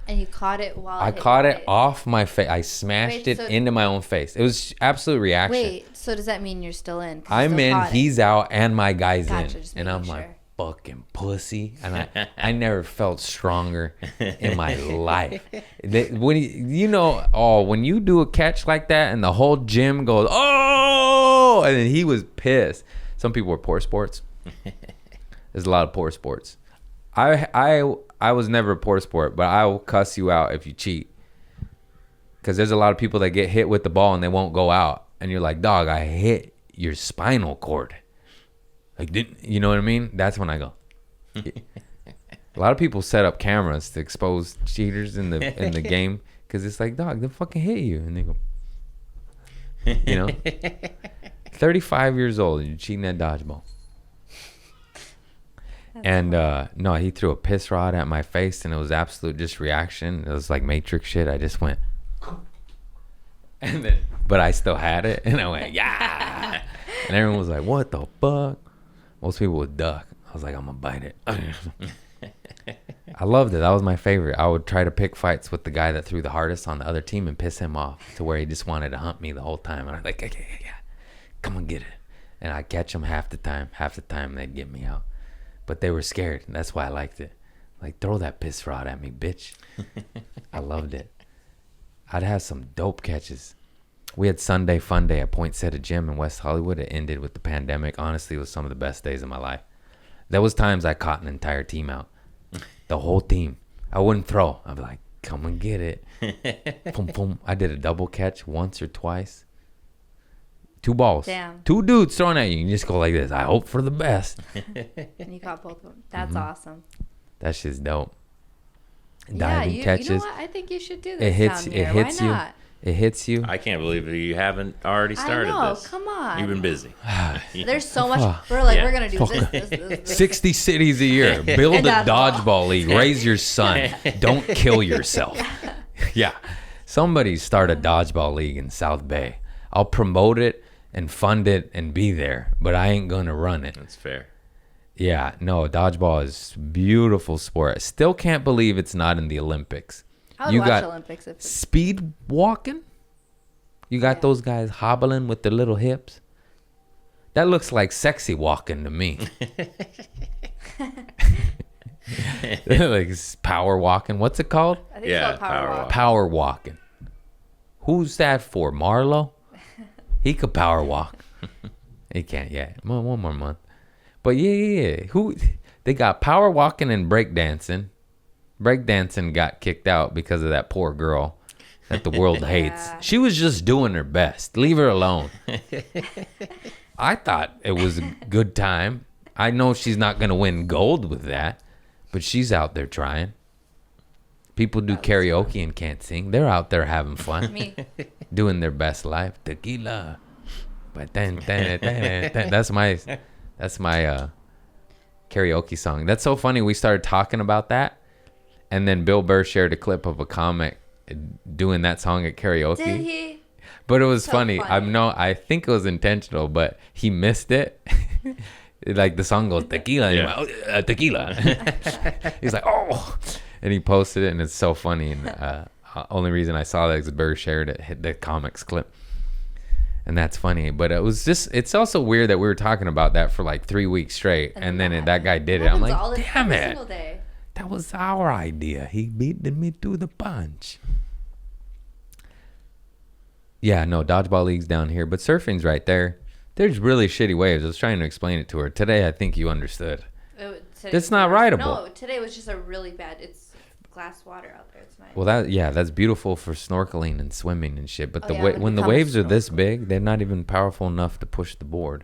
And you caught it while I hit caught your it face. off my face. I smashed Wait, it so- into my own face. It was absolute reaction. Wait, so does that mean you're still in? 'Cause you I'm still in, caught it. he's out, and my guy's Gotcha, in. just And I'm making like, sure. fucking pussy. And I never felt stronger in my life. When when you do a catch like that and the whole gym goes, oh, and then he was pissed. Some people are poor sports. There's a lot of poor sports. I was never a poor sport, but I will cuss you out if you cheat. Because there's a lot of people that get hit with the ball and they won't go out. And you're like, dog, I hit your spinal cord. Like, you know what I mean? That's when I go. A lot of people set up cameras to expose cheaters in the game because it's like, dog, they fucking hit you, and they go, 35 years old, and you're cheating at dodgeball. And no, he threw a piss rod at my face, and it was absolute just reaction. It was like Matrix shit. I just went, and then, but I still had it, and I went, yeah, and everyone was like, what the fuck? Most people would duck. I was like, I'm gonna bite it. I loved it. That was my favorite. I would try to pick fights with the guy that threw the hardest on the other team and piss him off to where he just wanted to hunt me the whole time. And I'm like, yeah, come on, get it. And I'd catch them half the time. Half the time they'd get me out. But they were scared. That's why I liked it. Like, throw that piss rod at me, bitch. I loved it. I'd have some dope catches. We had Sunday Fun Day at Poinsettia Gym in West Hollywood. It ended with the pandemic. Honestly, it was some of the best days of my life. There was times I caught an entire team out. The whole team. I wouldn't throw. I'd be like, come and get it. Boom, boom. I did a double catch once or twice. 2 balls. Damn. 2 dudes thrown at you. You just go like this. I hope for the best. And you caught both of them. That's awesome. That shit's dope. Yeah, Diving you catches. know what? I think you should do this It hits. down It here. hits Why you. not? It hits you. I can't believe you haven't already started I know. this. Come on. You've been busy. There's so much. We're like, Yeah. we're gonna do this. 60 cities a year. Build a Dodgeball. dodgeball league. Raise your son. Don't kill yourself. Yeah. Somebody start a dodgeball league in South Bay. I'll promote it and fund it and be there, but I ain't gonna run it. That's fair. Yeah, no, dodgeball is a beautiful sport. I still can't believe it's not in the Olympics. I would You watch got Olympics if speed walking. You got those guys hobbling with their little hips. That looks like sexy walking to me. Like power walking. What's it called? I think Yeah, it's called power Power walk. Walk. Power walking. Who's that for? Marlo? He could power walk. He can't yet. One more month. But yeah. They got power walking and breakdancing. Breakdancing got kicked out because of that poor girl that the world hates. She was just doing her best. Leave her alone. I thought it was a good time. I know she's not going to win gold with that, but she's out there trying. People do karaoke and can't sing. They're out there having fun, Me. doing their best life. Tequila. But then that's my karaoke song. That's so funny. We started talking about that, and then Bill Burr shared a clip of a comic doing that song at karaoke. Did he? But it was So funny. funny. I think it was intentional, but he missed it. Like the song goes tequila. And Yeah. you're like, oh, tequila. He's like, oh, and he posted it, and it's so funny. And only reason I saw that is Burr shared it, hit the comics clip, and that's funny. But it was just, it's also weird that we were talking about that for like 3 weeks straight, and then that guy did it. I'm like, damn every it, single day. that was our idea. He beat me to the punch. Yeah, no, dodgeball league's down here, but surfing's right there. There's really shitty waves. I was trying to explain it to her. Today, I think you understood. It's not rideable. No, today was just a really bad, it's glass water out there. It's nice. Well, that's beautiful for snorkeling and swimming and shit. But when the it waves are comes this big, they're not even powerful enough to push the board.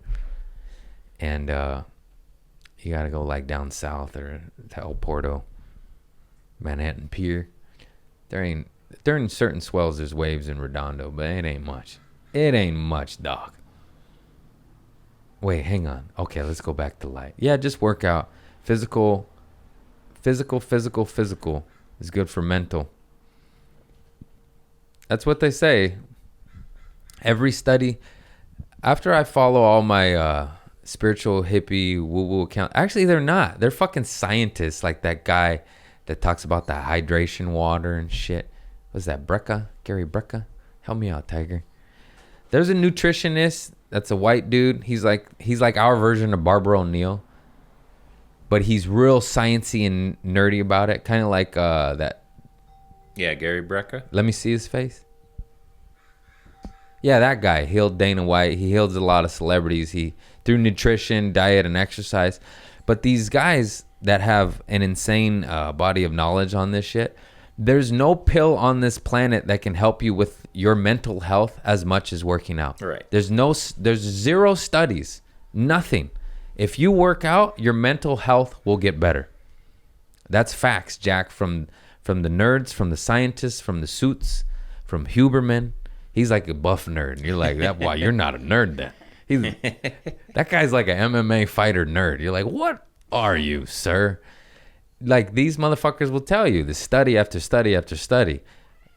And you got to go like down south or to El Porto, Manhattan Pier. During certain swells, there's waves in Redondo, but it ain't much. It ain't much, dog. Wait, hang on. Okay, let's go back to light. Yeah, just work out. Physical is good for mental. That's what they say. Every study, after I follow all my spiritual hippie woo-woo account, actually they're not. They're fucking scientists, like that guy that talks about the hydration water and shit. What's that, Brecka? Gary Brecka? Help me out, Tiger. There's a nutritionist that's a white dude. He's like our version of Barbara O'Neill. But he's real sciencey and nerdy about it. Kind of like that. Yeah, Gary Brecka. Let me see his face. Yeah, that guy healed Dana White. He heals a lot of celebrities. He through nutrition, diet, and exercise. But these guys that have an insane body of knowledge on this shit, there's no pill on this planet that can help you with your mental health as much as working out. Right. There's zero studies, nothing. If you work out, your mental health will get better. That's facts, Jack, from the nerds, from the scientists, from the suits, from Huberman. He's like a buff nerd. And you're like, why you're not a nerd then. That guy's like an MMA fighter nerd. You're like, what are you, sir? Like, these motherfuckers will tell you, the study after study after study.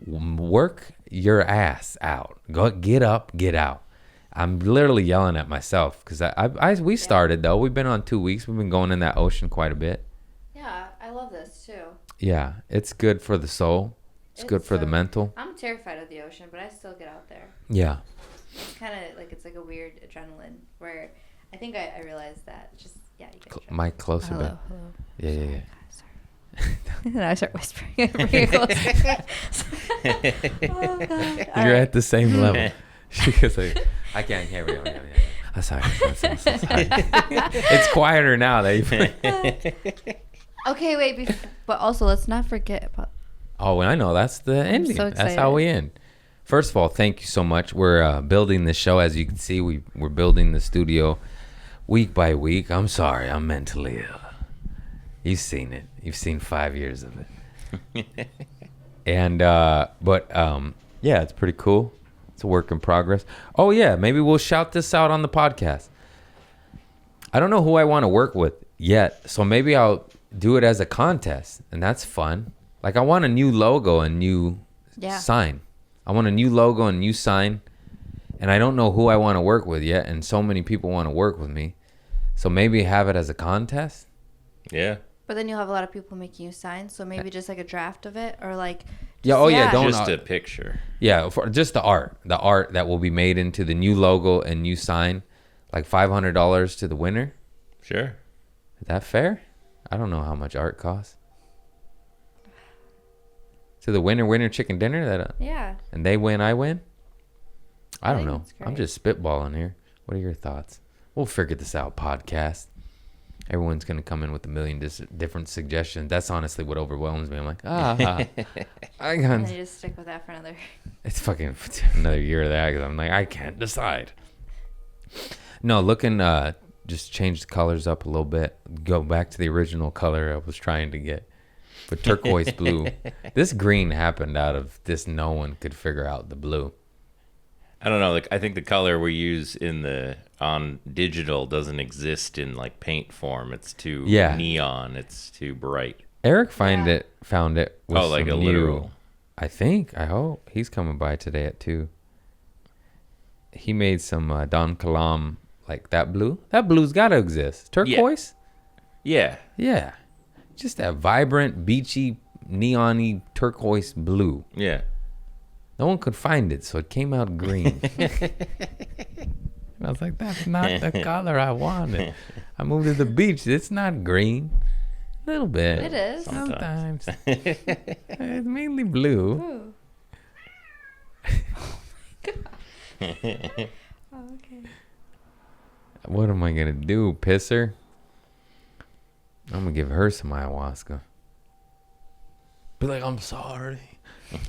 Work your ass out. Go get up, get out. I'm literally yelling at myself because we started though. We've been on 2 weeks. We've been going in that ocean quite a bit. Yeah, I love this too. Yeah, it's good for the soul. It's good for the mental. I'm terrified of the ocean, but I still get out there. Yeah. It's kind of like, it's like a weird adrenaline where I think I realized that just, yeah, you get Mic closer, hello. Yeah. Sorry. Then I start whispering pretty close. Oh, God. You're at the same level. She goes like, I can't hear you. I'm sorry. It's quieter now that you. Okay, wait. But also, let's not forget about. Oh, I know. That's the ending. So That's how we end. First of all, thank you so much. We're building this show. As you can see, we're building the studio week by week. I'm sorry. I'm mentally ill. You've seen it. You've seen 5 years of it. And, yeah, it's pretty cool. It's a work in progress. Oh, yeah. Maybe we'll shout this out on the podcast. I don't know who I want to work with yet. So maybe I'll do it as a contest. And that's fun. Like, I want a new logo and new sign. I want a new logo and new sign. And I don't know who I want to work with yet. And so many people want to work with me. So maybe have it as a contest. Yeah. But then you'll have a lot of people making you sign. So maybe just like a draft of it or like. Don't just a picture. Yeah, for just the art that will be made into the new logo and new sign, like $500 to the winner. Sure. Is that fair? I don't know how much art costs. To the winner chicken dinner that yeah. And they win, I win. I don't know. That's great. I'm just spitballing here. What are your thoughts? We'll figure this out. Podcast. Everyone's going to come in with a million different suggestions. That's honestly what overwhelms me. I'm like, I And can't. then you just stick with that for another. It's fucking another year of that because I'm like, I can't decide. No, just change the colors up a little bit. Go back to the original color I was trying to get. But turquoise blue. This green happened out of this. No one could figure out the blue. I don't know. Like, I think the color we use on digital doesn't exist in like paint form. It's too neon. It's too bright. Eric found it. With like a new, literal. I hope he's coming by today at 2. He made some Don Kalam Like that blue? That blue's got to exist. Turquoise? Yeah. Yeah. Just that vibrant, beachy, neon-y turquoise blue. Yeah. No one could find it, so it came out green. And I was like, that's not the color I wanted. I moved to the beach. It's not green. A little bit. It is. Sometimes. It's mainly blue. Ooh. Oh okay. What am I going to do? Piss her? I'm going to give her some ayahuasca. Be like, I'm sorry.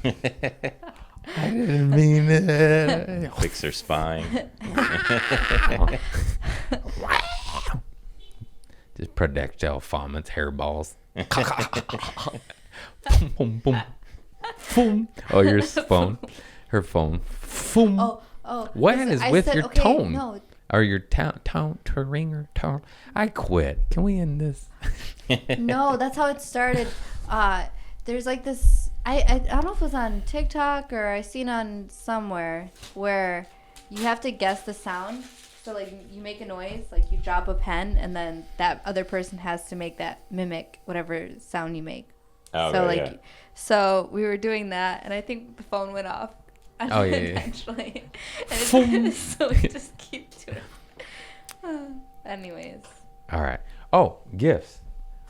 I didn't mean it. Fix her spine. Just projectile vomits, hairballs. Boom, boom, boom. Oh, your phone. Her phone. Boom. Oh. What listen, is I with said, your okay, tone? No. Or your tone, ringer, tone? I quit. Can we end this? No, that's how it started. There's like this. I don't know if it was on TikTok or I seen on somewhere where you have to guess the sound. So like you make a noise, like you drop a pen, and then that other person has to make that mimic whatever sound you make. Oh, so right, like, yeah. so we were doing that, and I think the phone went off. Oh, yeah, yeah. Actually, so we just keep doing it. Anyways. All right. Oh, gifts.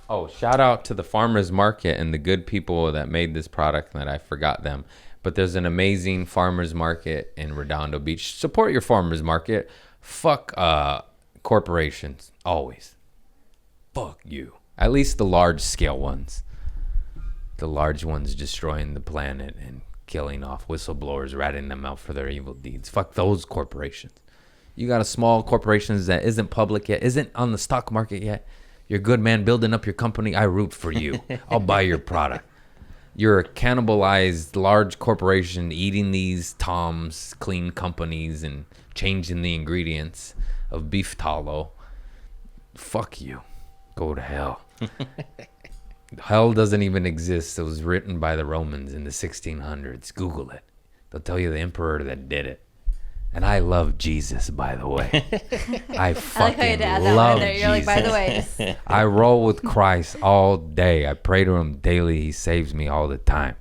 Oh, shout out to the farmers market and the good people that made this product that I forgot them. But there's an amazing farmers market in Redondo Beach. Support your farmers market. Fuck corporations. Always. Fuck you. At least the large scale ones. The large ones destroying the planet and killing off whistleblowers, ratting them out for their evil deeds. Fuck those corporations. You got a small corporations that isn't public yet, isn't on the stock market yet. You're a good man building up your company. I root for you. I'll buy your product. You're a cannibalized large corporation eating these Tom's clean companies and changing the ingredients of beef tallow. Fuck you. Go to hell. Hell doesn't even exist. It was written by the Romans in the 1600s. Google it. They'll tell you the emperor that did it. And I love Jesus, by the way. I fucking I like how you had to add that love one there. You're like, by the way, Jesus. I roll with Christ all day. I pray to him daily. He saves me all the time.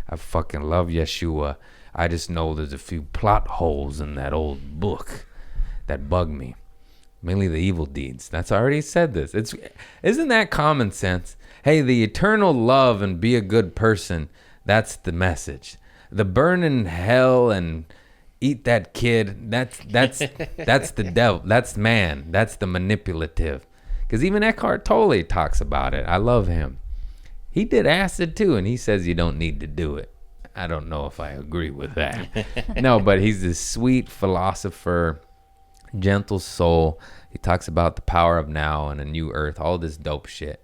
I fucking love Yeshua. I just know there's a few plot holes in that old book that bug me. Mainly the evil deeds. I already said this. Isn't that common sense? Hey, the eternal love and be a good person. That's the message. The burn in hell and eat that kid. That's the devil. That's man. That's the manipulative. Because even Eckhart Tolle talks about it. I love him. He did acid too, and he says you don't need to do it. I don't know if I agree with that. No, but he's this sweet philosopher, gentle soul. He talks about the power of now and a new earth, all this dope shit.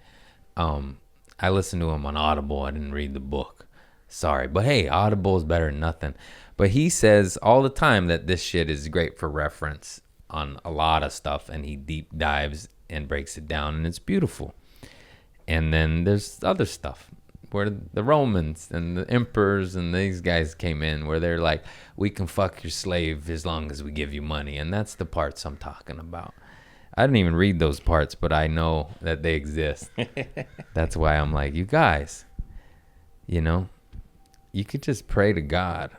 I listened to him on Audible. I didn't read the book. Sorry. But hey, Audible is better than nothing. But he says all the time that this shit is great for reference on a lot of stuff. And he deep dives and breaks it down. And it's beautiful. And then there's other stuff where the Romans and the emperors and these guys came in where they're like, we can fuck your slave as long as we give you money. And that's the parts I'm talking about. I didn't even read those parts, but I know that they exist. That's why I'm like, you guys, you know, you could just pray to God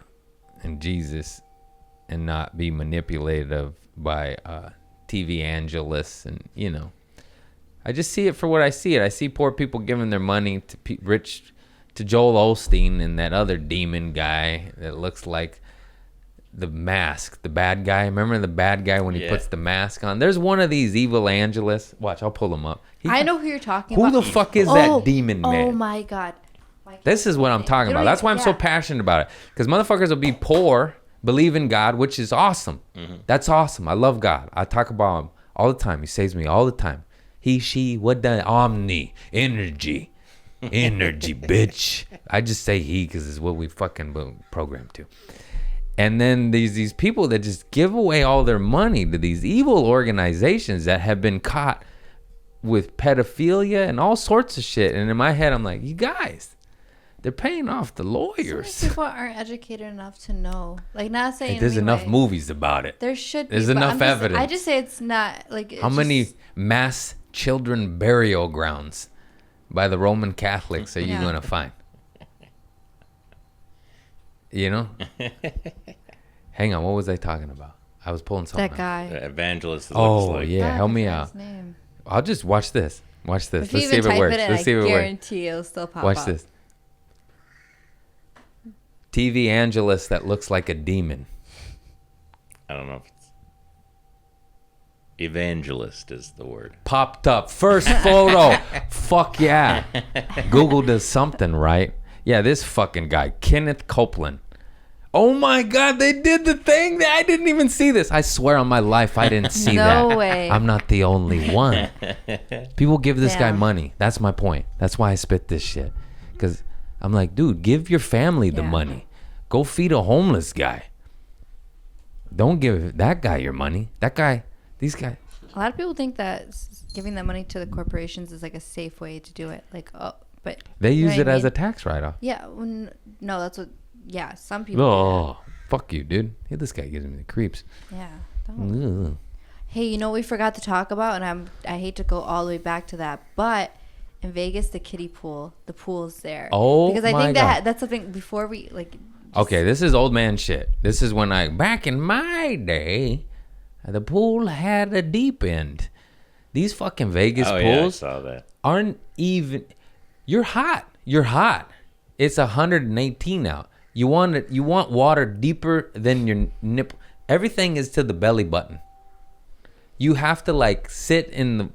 and Jesus and not be manipulative by TV angelists. And, you know, I just see it for what I see it. I see poor people giving their money to Joel Osteen and that other demon guy that looks like the mask, the bad guy. Remember the bad guy when he puts the mask on? There's one of these evil angelists. Watch, I'll pull him up. I know who you're talking Who about. the fuck is that demon man? Oh my God. This is what I'm talking about. That's why I'm so passionate about it. Because motherfuckers will be poor, believe in God, which is awesome. Mm-hmm. That's awesome. I love God. I talk about him all the time. He saves me all the time. He, she, what the omni, energy, bitch. I just say he because it's what we fucking programmed to. And then these people that just give away all their money to these evil organizations that have been caught with pedophilia and all sorts of shit. And in my head, I'm like, you guys, They're paying off the So lawyers. many people aren't educated enough to know. Like, not saying There's enough anyway. movies about it. There should be. There's but enough I'm just- evidence. I just say it's not like. How many mass children burial grounds by the Roman Catholics are you Yeah. going to find? You know? Hang on, what was I talking about? I was pulling something That out. guy. The evangelist that Oh, looks like. yeah, God, help I me forgot out. his name. I'll just watch this. Watch this. If you Let's see even if it type works. it in, Let's I see if it works. guarantee it'll still pop Watch up. this. TV Angelus that looks like a demon. I don't know if it's evangelist is the word. Popped up. First photo. Fuck yeah. Google does something right. Yeah, this fucking guy, Kenneth Copeland. Oh my God, they did the thing. I didn't even see this. I swear on my life, I didn't see that. No way. I'm not the only one. People give this guy Damn. money. That's my point. That's why I spit this shit. Because I'm like, dude, give your family the Yeah. money. Go feed a homeless guy. Don't give that guy your money. That guy, these guys. A lot of people think that giving that money to the corporations is like a safe way to do it. Like, oh, but They you know use what it I as a mean? tax write-off. Yeah. No, that's what. Yeah, some people. Oh, fuck you, dude. Hey, this guy gives me the creeps. Do that. Yeah. Don't. Ugh. Hey, you know what we forgot to talk about, and I hate to go all the way back to that, but in Vegas, the kiddie pool, the pool's there. Oh, because I my think God. that's something before we like. Okay, this is old man shit. This is when back in my day, the pool had a deep end. These fucking Vegas Oh, yeah, I pools saw that. aren't even. You're hot. You're hot. It's 118 out. You want water deeper than your nipple. Everything is to the belly button. You have to like sit in the,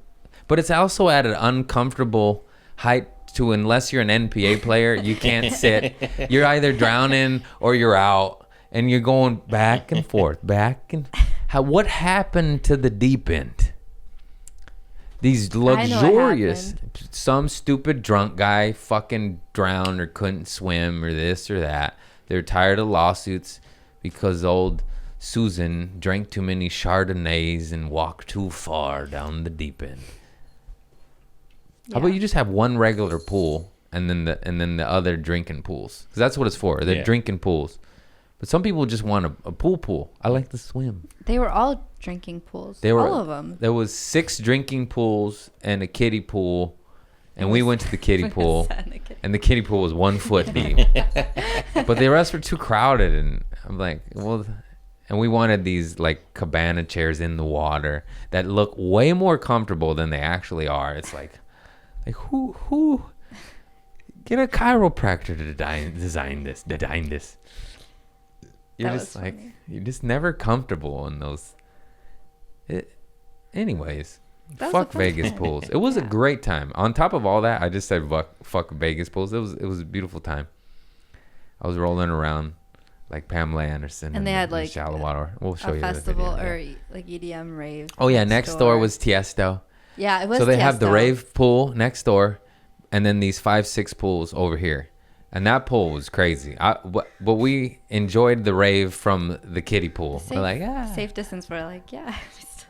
but it's also at an uncomfortable height. Unless you're an NPA player, you can't sit. You're either drowning or you're out, and you're going back and forth, what happened to the deep end? These know what luxurious, happened. some stupid drunk guy fucking drowned or couldn't swim or this or that. They're tired of lawsuits because old Susan drank too many Chardonnays and walked too far down the deep end. How about you just have one regular pool and then the other drinking pools? Because that's what it's for. They're Yeah. drinking pools. But some people just want a pool. I like to swim. They were all drinking pools. They were all of them. There was 6 drinking pools and a kiddie pool, and we went to the kiddie pool, and the kiddie pool was 1 foot deep. But the rest were too crowded, and I'm like, well, and we wanted these like cabana chairs in the water that look way more comfortable than they actually are. It's like who get a chiropractor to design this. You're That just was like funny. you're just never comfortable in those. Anyways, That was fuck a fun Vegas time. pools. It was a Yeah. great time. On top of all that, I just said fuck Vegas pools. It was a beautiful time. I was rolling around like Pamela Anderson. And they had, in like, shallow water. We'll show A you festival the video. or Yeah. like EDM rave. Oh yeah, next door was Tiesto. Yeah, it was. So they have the Tiesto. rave pool next door, and then these 5-6 pools over here, and that pool was crazy. But we enjoyed the rave from the kiddie pool. Safe, We're like, safe distance. We're like, yeah,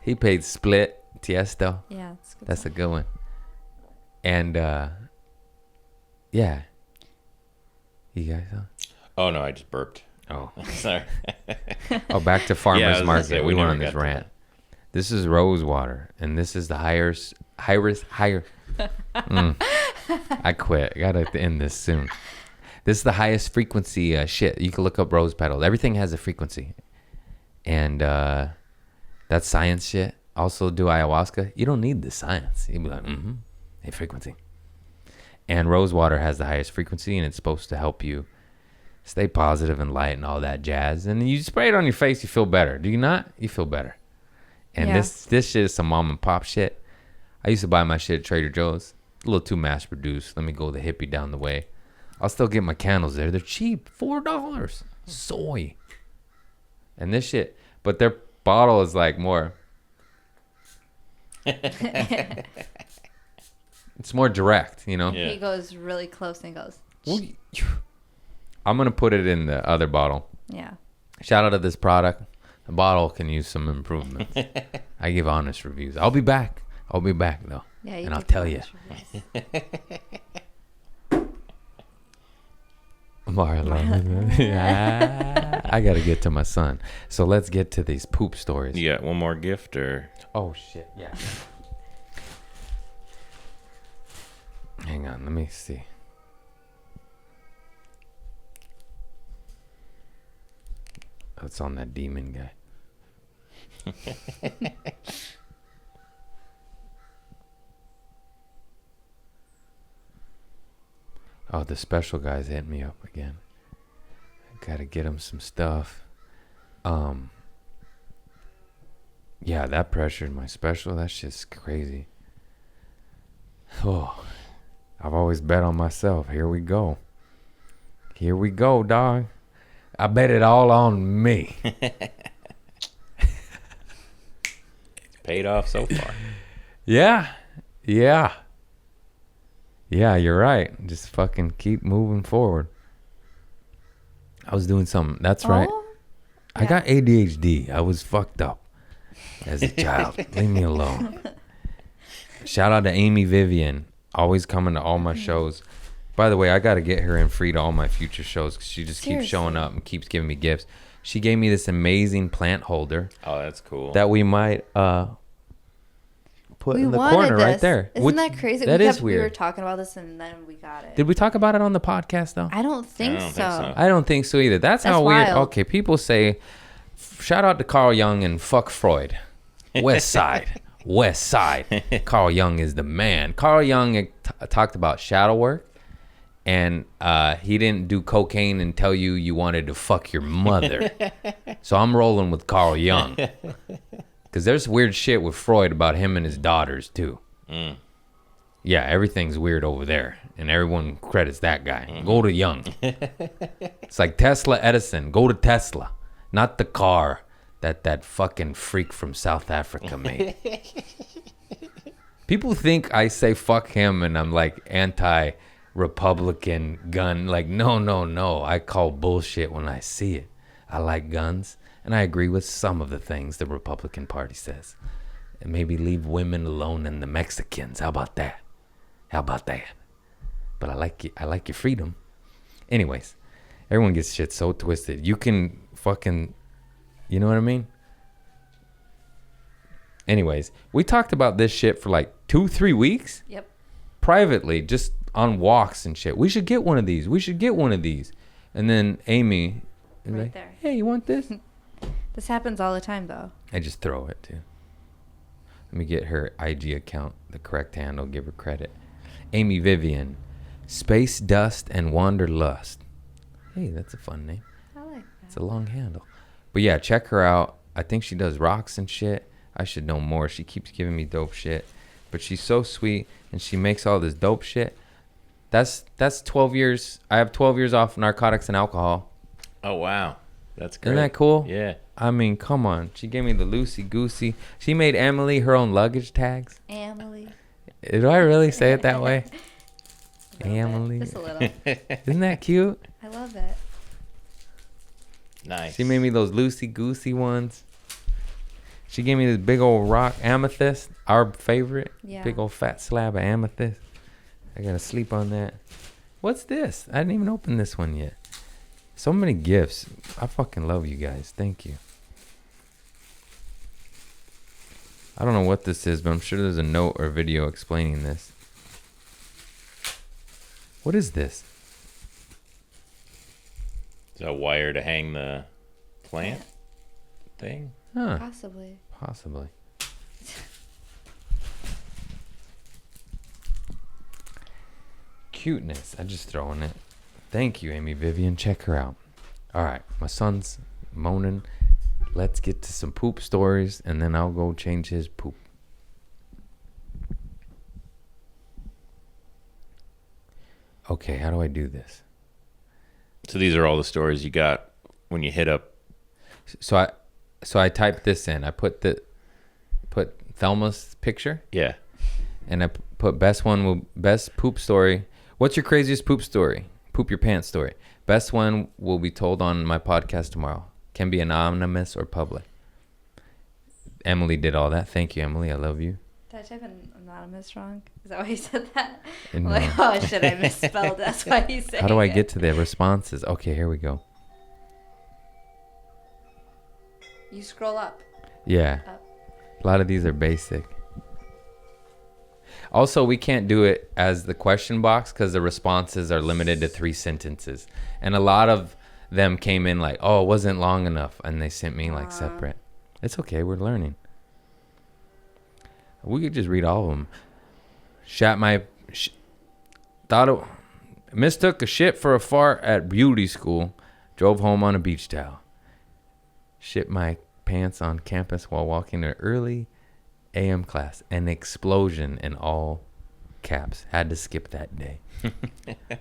he paid split Tiesto. yeah. It's a good That's a song. good one. And yeah, you guys. Oh no, I just burped. Oh, Sorry. oh, back to Yeah, I farmers was gonna market. say, we we went never on this got to rant. This is rose water, and this is the higher. I quit. I gotta end this soon. This is the highest frequency shit. You can look up rose petals. Everything has a frequency, and that's science shit. Also, do ayahuasca. You don't need the science. You'd be like, a frequency. And rose water has the highest frequency, and it's supposed to help you stay positive and light and all that jazz. And you spray it on your face, you feel better. Do you not? You feel better. And Yeah. this shit is some mom and pop shit. I used to buy my shit at Trader Joe's. A little too mass produced. Let me go the hippie down the way. I'll still get my candles there. They're cheap. $4. Soy. And this shit. But their bottle is like more. It's more direct, you know? Yeah. He goes really close and goes, Well, I'm going to put it in the other bottle. yeah. Shout out to this product. The bottle can use some improvements. I give honest reviews. I'll be back. I'll be back, though. Yeah, And I'll tell you. Marlo. Yeah, I gotta get to my son. So let's get to these poop stories. You got one more gift, or? Oh shit! Yeah. Hang on, let me see. Oh, it's on that demon guy. Oh, the special guy's hitting me up again. I gotta get him some stuff. Yeah, that pressured my special. That's just crazy. Oh, I've always bet on myself. Here we go. Here we go, dog. I bet it all on me. It's paid off so far. Yeah. Yeah, you're right. Just fucking keep moving forward. I was doing something. That's right. I yeah. got ADHD. I was fucked up as a child. Leave me alone. Shout out to Amy Vivian. Always coming to all my shows. By the way, I got to get her in free to all my future shows because she just keeps showing up and keeps giving me gifts. She gave me this amazing plant holder. Oh, that's cool. That we might put in the corner right there. Isn't that crazy? That is weird. We were talking about this and then we got it. Did we talk about it on the podcast though? I don't think so. I don't think so either. That's how weird. Wild. Okay, people say, shout out to Carl Jung and fuck Freud. West Side. West Side. Carl Jung is the man. Carl Jung talked about shadow work. And he didn't do cocaine and tell you wanted to fuck your mother. So I'm rolling with Carl Jung. Because there's weird shit with Freud about him and his daughters, too. Mm. Yeah, everything's weird over there. And everyone credits that guy. Mm. Go to Jung. It's like Tesla Edison. Go to Tesla. Not the car that fucking freak from South Africa made. People think I say fuck him and I'm like anti-Republican gun. Like, no. I call bullshit when I see it. I like guns. And I agree with some of the things the Republican Party says. And maybe leave women alone and the Mexicans. How about that? But I like your freedom. Anyways, everyone gets shit so twisted. You can fucking, you know what I mean? Anyways, we talked about this shit for like 2-3 weeks. Yep. Privately, just on walks and shit. We should get one of these. And then Amy is Right like, there. hey, you want this? This happens all the time, though. I just throw it too. Let me get her IG account, the correct handle, give her credit. Amy Vivian, Space Dust and Wanderlust. Hey, that's a fun name. I like that. It's a long handle. But yeah, check her out. I think she does rocks and shit. I should know more. She keeps giving me dope shit. But she's so sweet and she makes all this dope shit. That's 12 years. I have 12 years off narcotics and alcohol. Oh, wow. That's great. Isn't that cool? Yeah. I mean, come on. She gave me the loosey goosey. She made Emily her own luggage tags. Emily. Do I really say it that way? Emily. Just a little. Isn't that cute? I love it. Nice. She made me those loosey goosey ones. She gave me this big old rock amethyst, our favorite. Yeah. Big old fat slab of amethyst. I gotta sleep on that. What's this? I didn't even open this one yet. So many gifts. I fucking love you guys. Thank you. I don't know what this is, but I'm sure there's a note or video explaining this. What is this? Is that a wire to hang the plant thing? Huh. Possibly. Cuteness. I'm just throwing it. Thank you, Amy Vivian. Check her out. All right. My son's moaning. Let's get to some poop stories, and then I'll go change his poop. Okay, how do I do this? So these are all the stories you got when you hit up. So I typed this in. I put Thelma's picture. Yeah. And I put best poop story. What's your craziest poop story? Poop your pants story. Best one will be told on my podcast tomorrow. Can be anonymous or public. Emily did all that. Thank you, Emily. I love you. type in anonymous wrong? Is that why he said that? I'm No. like, oh shit, I misspelled. That's why he's saying How do I it. get to the responses? Okay, here we go. You scroll up. Yeah. Up. A lot of these are basic. Also, we can't do it as the question box because the responses are limited to 3 sentences. And a lot of them came in like, oh, it wasn't long enough. And they sent me like separate. It's okay. We're learning. We could just read all of them. Mistook a shit for a fart at beauty school. Drove home on a beach towel. Shit my pants on campus while walking to early AM class. An explosion in all caps. Had to skip that day.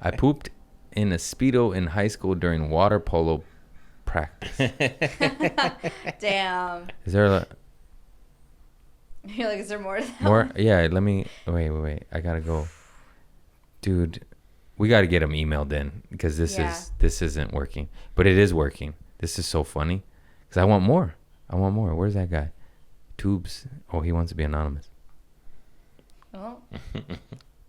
I pooped in a Speedo in high school during water polo practice. Damn. Is there a You're like, is there more to that? more? Yeah, let me wait. I gotta go. Dude, we gotta get him emailed in because this isn't working. But it is working. This is so funny. Because I want more. Where's that guy? Tubes. Oh, he wants to be anonymous. Oh.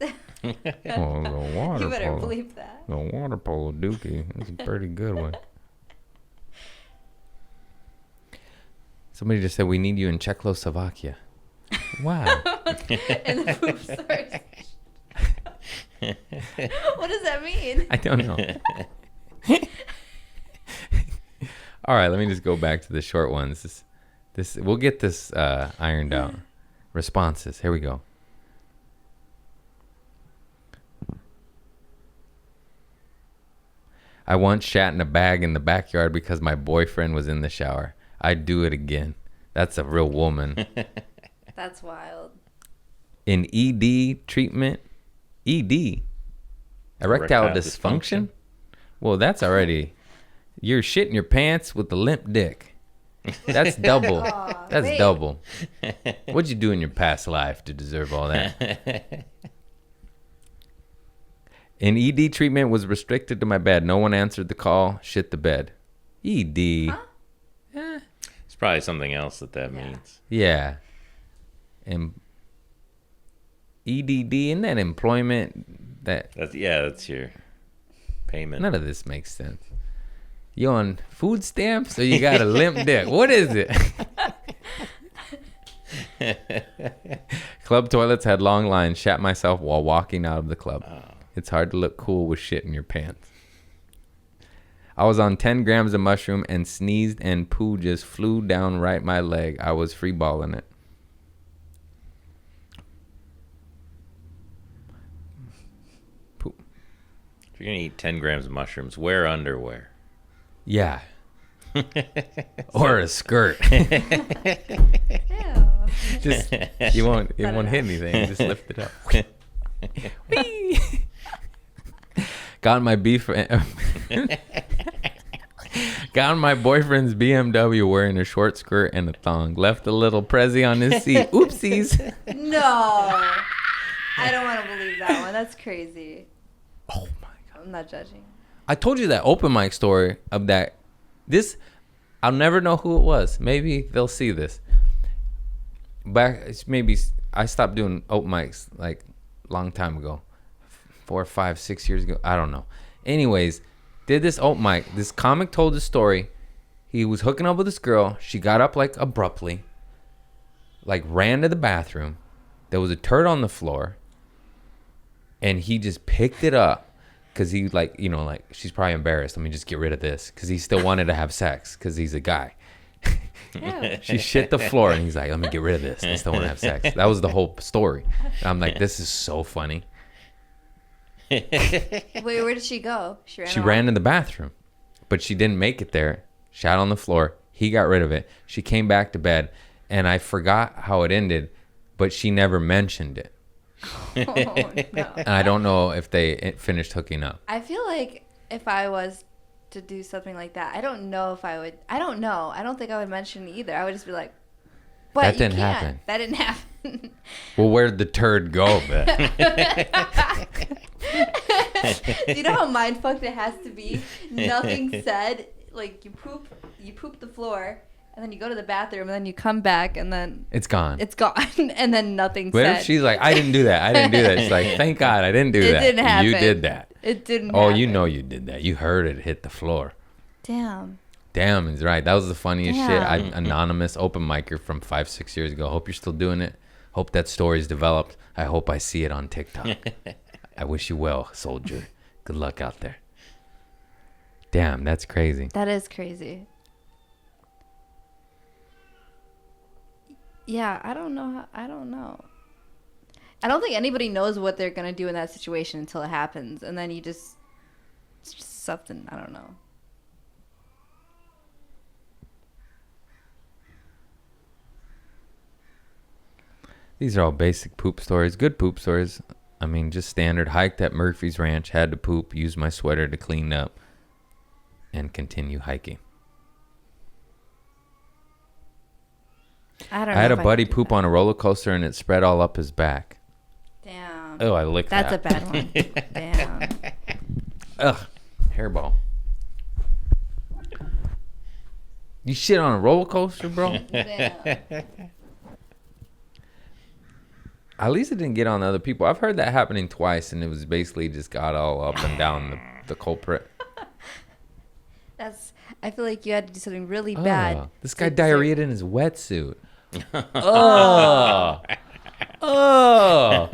Oh, the water You better polo. believe that. The water polo dookie. That's a pretty good one. Somebody just said we need you in Czechoslovakia. Wow. In the poop source. What does that mean? I don't know. All right, let me just go back to the short ones. This we'll get this ironed out. Responses. Here we go. I once shat in a bag in the backyard because my boyfriend was in the shower. I'd do it again. That's a real woman. That's wild. In ED treatment, ED, erectile dysfunction? Well, that's already, you're shitting your pants with the limp dick. That's double. Aw, That's wait. double. What'd you do in your past life to deserve all that? In ED treatment was restricted to my bed. No one answered the call. Shit the bed. ED. Huh? Eh, It's probably something else that means. yeah. And EDD, isn't that employment? That's your payment. None of this makes sense. You on food stamps or you got a limp dick? What is it? Club toilets had long lines. Shat myself while walking out of the club. Oh. It's hard to look cool with shit in your pants. I was on 10 grams of mushroom and sneezed and poo just flew down right my leg. I was free balling it. Poop. If you're going to eat 10 grams of mushrooms, wear underwear. Yeah. Or a skirt. Ew. Just it won't hit anything. Just lift it up. Whee! Got my got my boyfriend's BMW wearing a short skirt and a thong. Left a little prezi on his seat. Oopsies. No. I don't want to believe that one. That's crazy. Oh my god. I'm not judging. I told you that open mic story of that. This, I'll never know who it was. Maybe they'll see this. Maybe I stopped doing open mics like long time ago. 4, 5, 6 years ago. I don't know. Anyways, did this open mic. This comic told the story. He was hooking up with this girl. She got up like abruptly. Like ran to the bathroom. There was a turd on the floor. And he just picked it up. Because he like, she's probably embarrassed. Let me just get rid of this. Because he still wanted to have sex. Because he's a guy. Ew. She shit the floor. And he's like, let me get rid of this. I still want to have sex. That was the whole story. And I'm like, this is so funny. Wait, where did she go? She ran in the bathroom, but she didn't make it there. Shat on the floor. He got rid of it. She came back to bed, and I forgot how it ended, but she never mentioned it. Oh, no. And I don't know if they finished hooking up. I feel like if I was to do something like that, I don't know if I would. I don't know. I don't think I would mention it either. I would just be like, but That you didn't can't. happen. That didn't happen. Well, where'd the turd go, Ben? Do you know how mindfucked it has to be? Nothing said. Like you poop the floor, And then you go to the bathroom, and then you come back, and then It's gone. it's gone, and then nothing's What said. if she's like, I didn't do that. I didn't do that. She's like, thank God I didn't do It that. didn't happen. You did that. It didn't Oh, happen. you know you did that. You heard it hit the floor. Damn. Damn is right. That was the funniest shit. Damn. Anonymous open micer from 5-6 years ago. Hope you're still doing it. Hope that story's developed. I hope I see it on TikTok. I wish you well, soldier. Good luck out there. Damn, that's crazy. That is crazy. Yeah, I don't know. I don't know. I don't think anybody knows what they're going to do in that situation until it happens. And then it's just something, I don't know. These are all basic poop stories. Good poop stories. I mean, just standard. Hiked at Murphy's Ranch. Had to poop. Used my sweater to clean up. And continue hiking. I don't I know. had a if buddy could do poop that. on a roller coaster and it spread all up his back. Damn. Oh, I licked That's that. a bad one. Damn. Ugh. Hairball. You shit on a roller coaster, bro? Damn. At least it didn't get on other people. I've heard that happening twice, and it was basically just got all up and down the culprit. I feel like you had to do something really bad. Oh, this guy to- diarrheaed in his wetsuit. Oh. Oh.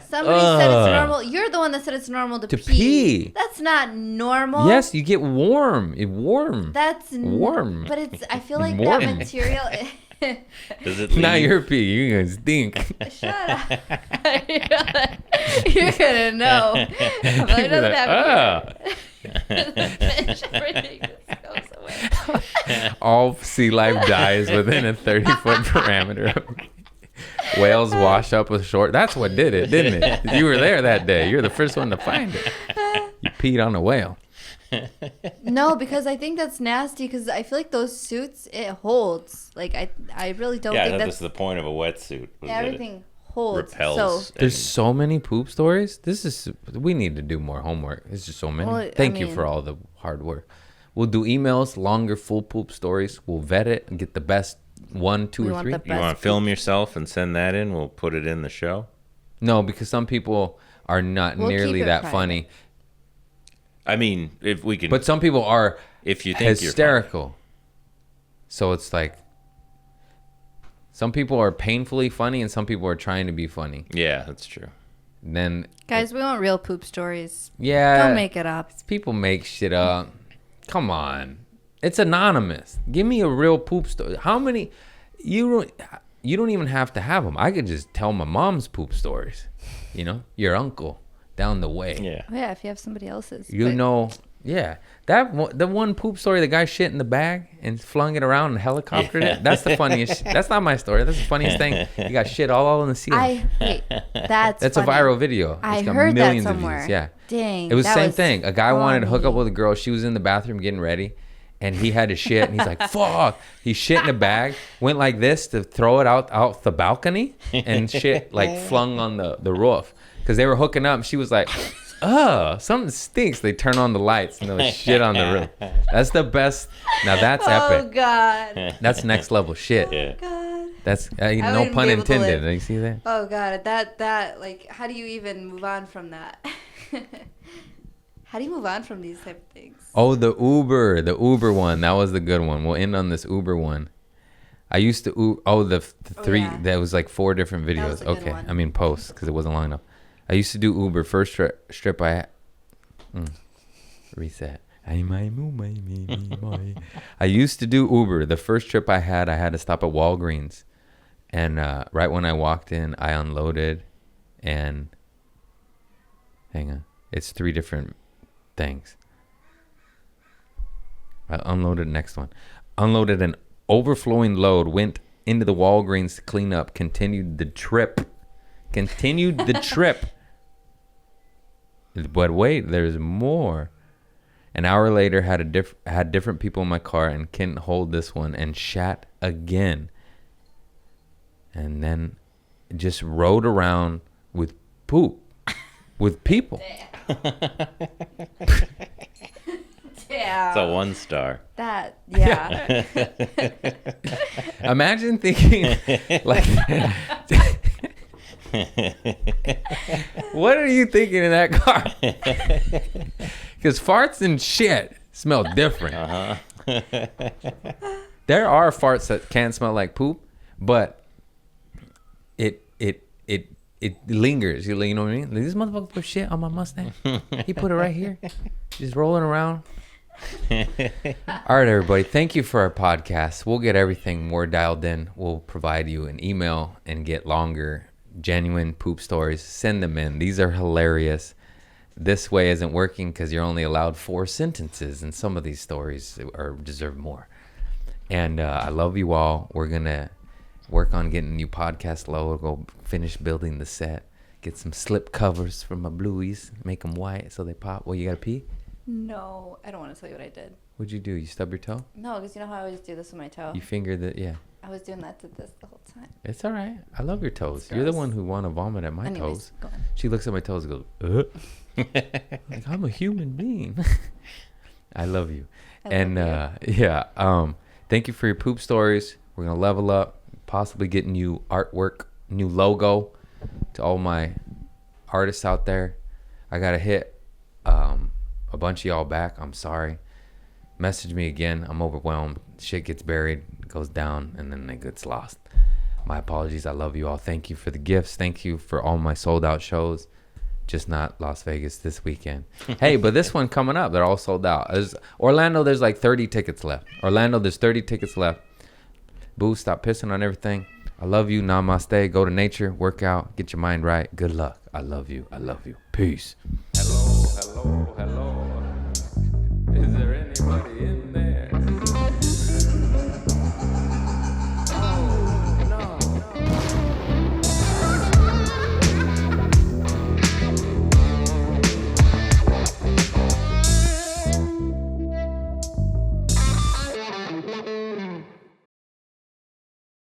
Somebody said it's normal. You're the one that said it's normal to pee. That's not normal. Yes, you get warm. It warm. That's warm. But I feel like Warm. that material. Does it leave? Not your pee. You're gonna stink. Shut up. You're gonna know. But it doesn't happen. Everything just goes away. All sea life dies within a 30-foot parameter. Whales wash up with shore. That's what did it, didn't it? You were there that day. You're the first one to find it. You peed on a whale. No, because I think that's nasty. Because I feel like those suits, it holds. Like I really don't Yeah, think that's that's the point of a wetsuit. was that it everything holds. repels. So There's so many poop stories. We need to do more homework. There's just so many. Well, I Thank you mean- for all the hard work. We'll do emails, longer, full poop stories. We'll vet it and get the best 1, 2, We or want 3. the You want best to film yourself and send that in? We'll put it in the show. No, because some people are not We'll nearly keep it that private. funny. I mean, if we can, But some people are if you think hysterical. So it's like some people are painfully funny and some people are trying to be funny. you're funny. Yeah, that's true. Then guys, we want real poop stories. yeah, Don't make it up. people make shit up. Come on. It's anonymous. Give me a real poop story. How many you don't even have to have them. I could just tell my mom's poop stories. You know, your uncle down the way. Yeah. Oh, yeah, if you have somebody else's. You But know, yeah. The one poop story, the guy shit in the bag and flung it around and helicoptered it. That's the funniest. That's not my story. That's the funniest thing. You got shit all in the ceiling. That's funny. a viral video. I It's got heard that millions of somewhere. views. Yeah. Dang. It was the that same thing. A guy wanted to hook up funny. with a girl. She was in the bathroom getting ready. And he had to shit. And he's like, fuck. He shit in a bag. Went like this to throw it out the balcony. And shit like flung on the roof. Because they were hooking up. And she was like, oh, something stinks. They turn on the lights. And there was shit on the roof. That's the best. Now that's Oh, epic. God. That's next level shit. Yeah. God. That's no wouldn't pun be able to intended. live. You see that? Oh, God. That, like, how do you even move on from that? How do you move on from these type of things? Oh, the Uber one. That was the good one. We'll end on this Uber one. I used to the three. yeah. That was like 4 different That videos. was a good Okay, one. I mean posts because it wasn't long enough. I used to do Uber first strip. Reset. I used to do Uber. The first trip I had to stop at Walgreens, and right when I walked in, I unloaded, and hang on, it's 3 different things. I unloaded the next one. Unloaded an overflowing load, went into the Walgreens to clean up, continued the trip. But wait, there's more. An hour later, had different people in my car and couldn't hold this one and shat again. And then just rode around with poop with people. Damn. It's a 1 star. That, yeah. Imagine thinking like, what are you thinking in that car? Because farts and shit smell different. There are farts that can smell like poop, but it lingers. You know what I mean? Like, this motherfucker put shit on my Mustang. He put it right here, just rolling around. All right, everybody. Thank you for our podcast. We'll get everything more dialed in. We'll provide you an email and get longer, genuine poop stories. Send them in. These are hilarious. This way isn't working because you're only allowed 4 sentences, and some of these stories deserve more. And I love you all. We're gonna work on getting a new podcast logo. Finish building the set. Get some slip covers for my blueies. Make them white so they pop. Well, you gotta pee? No, I don't want to tell you what I did. What'd you do? You stub your toe? No, because you know how I always do this with my toe? You fingered it? Yeah. I was doing that to this the whole time. It's all right. I love your toes. It's You're the gross. one who want to vomit at my Anyways, toes. go on. She looks at my toes and goes, like, I'm a human being. I love you. Thank you for your poop stories. We're going to level up, possibly get new artwork, new logo to all my artists out there. I got to hit a bunch of y'all back. I'm sorry. Message me again. I'm overwhelmed. Shit gets buried, goes down, and then it gets lost. My apologies. I love you all. Thank you for the gifts. Thank you for all my sold out shows. Just not Las Vegas this weekend. Hey, but this one coming up, they're all sold out. Orlando, there's like 30 tickets left. Orlando, there's 30 tickets left. Boo, stop pissing on everything. I love you. Namaste. Go to nature. Work out. Get your mind right. Good luck. I love you. I love you. Peace.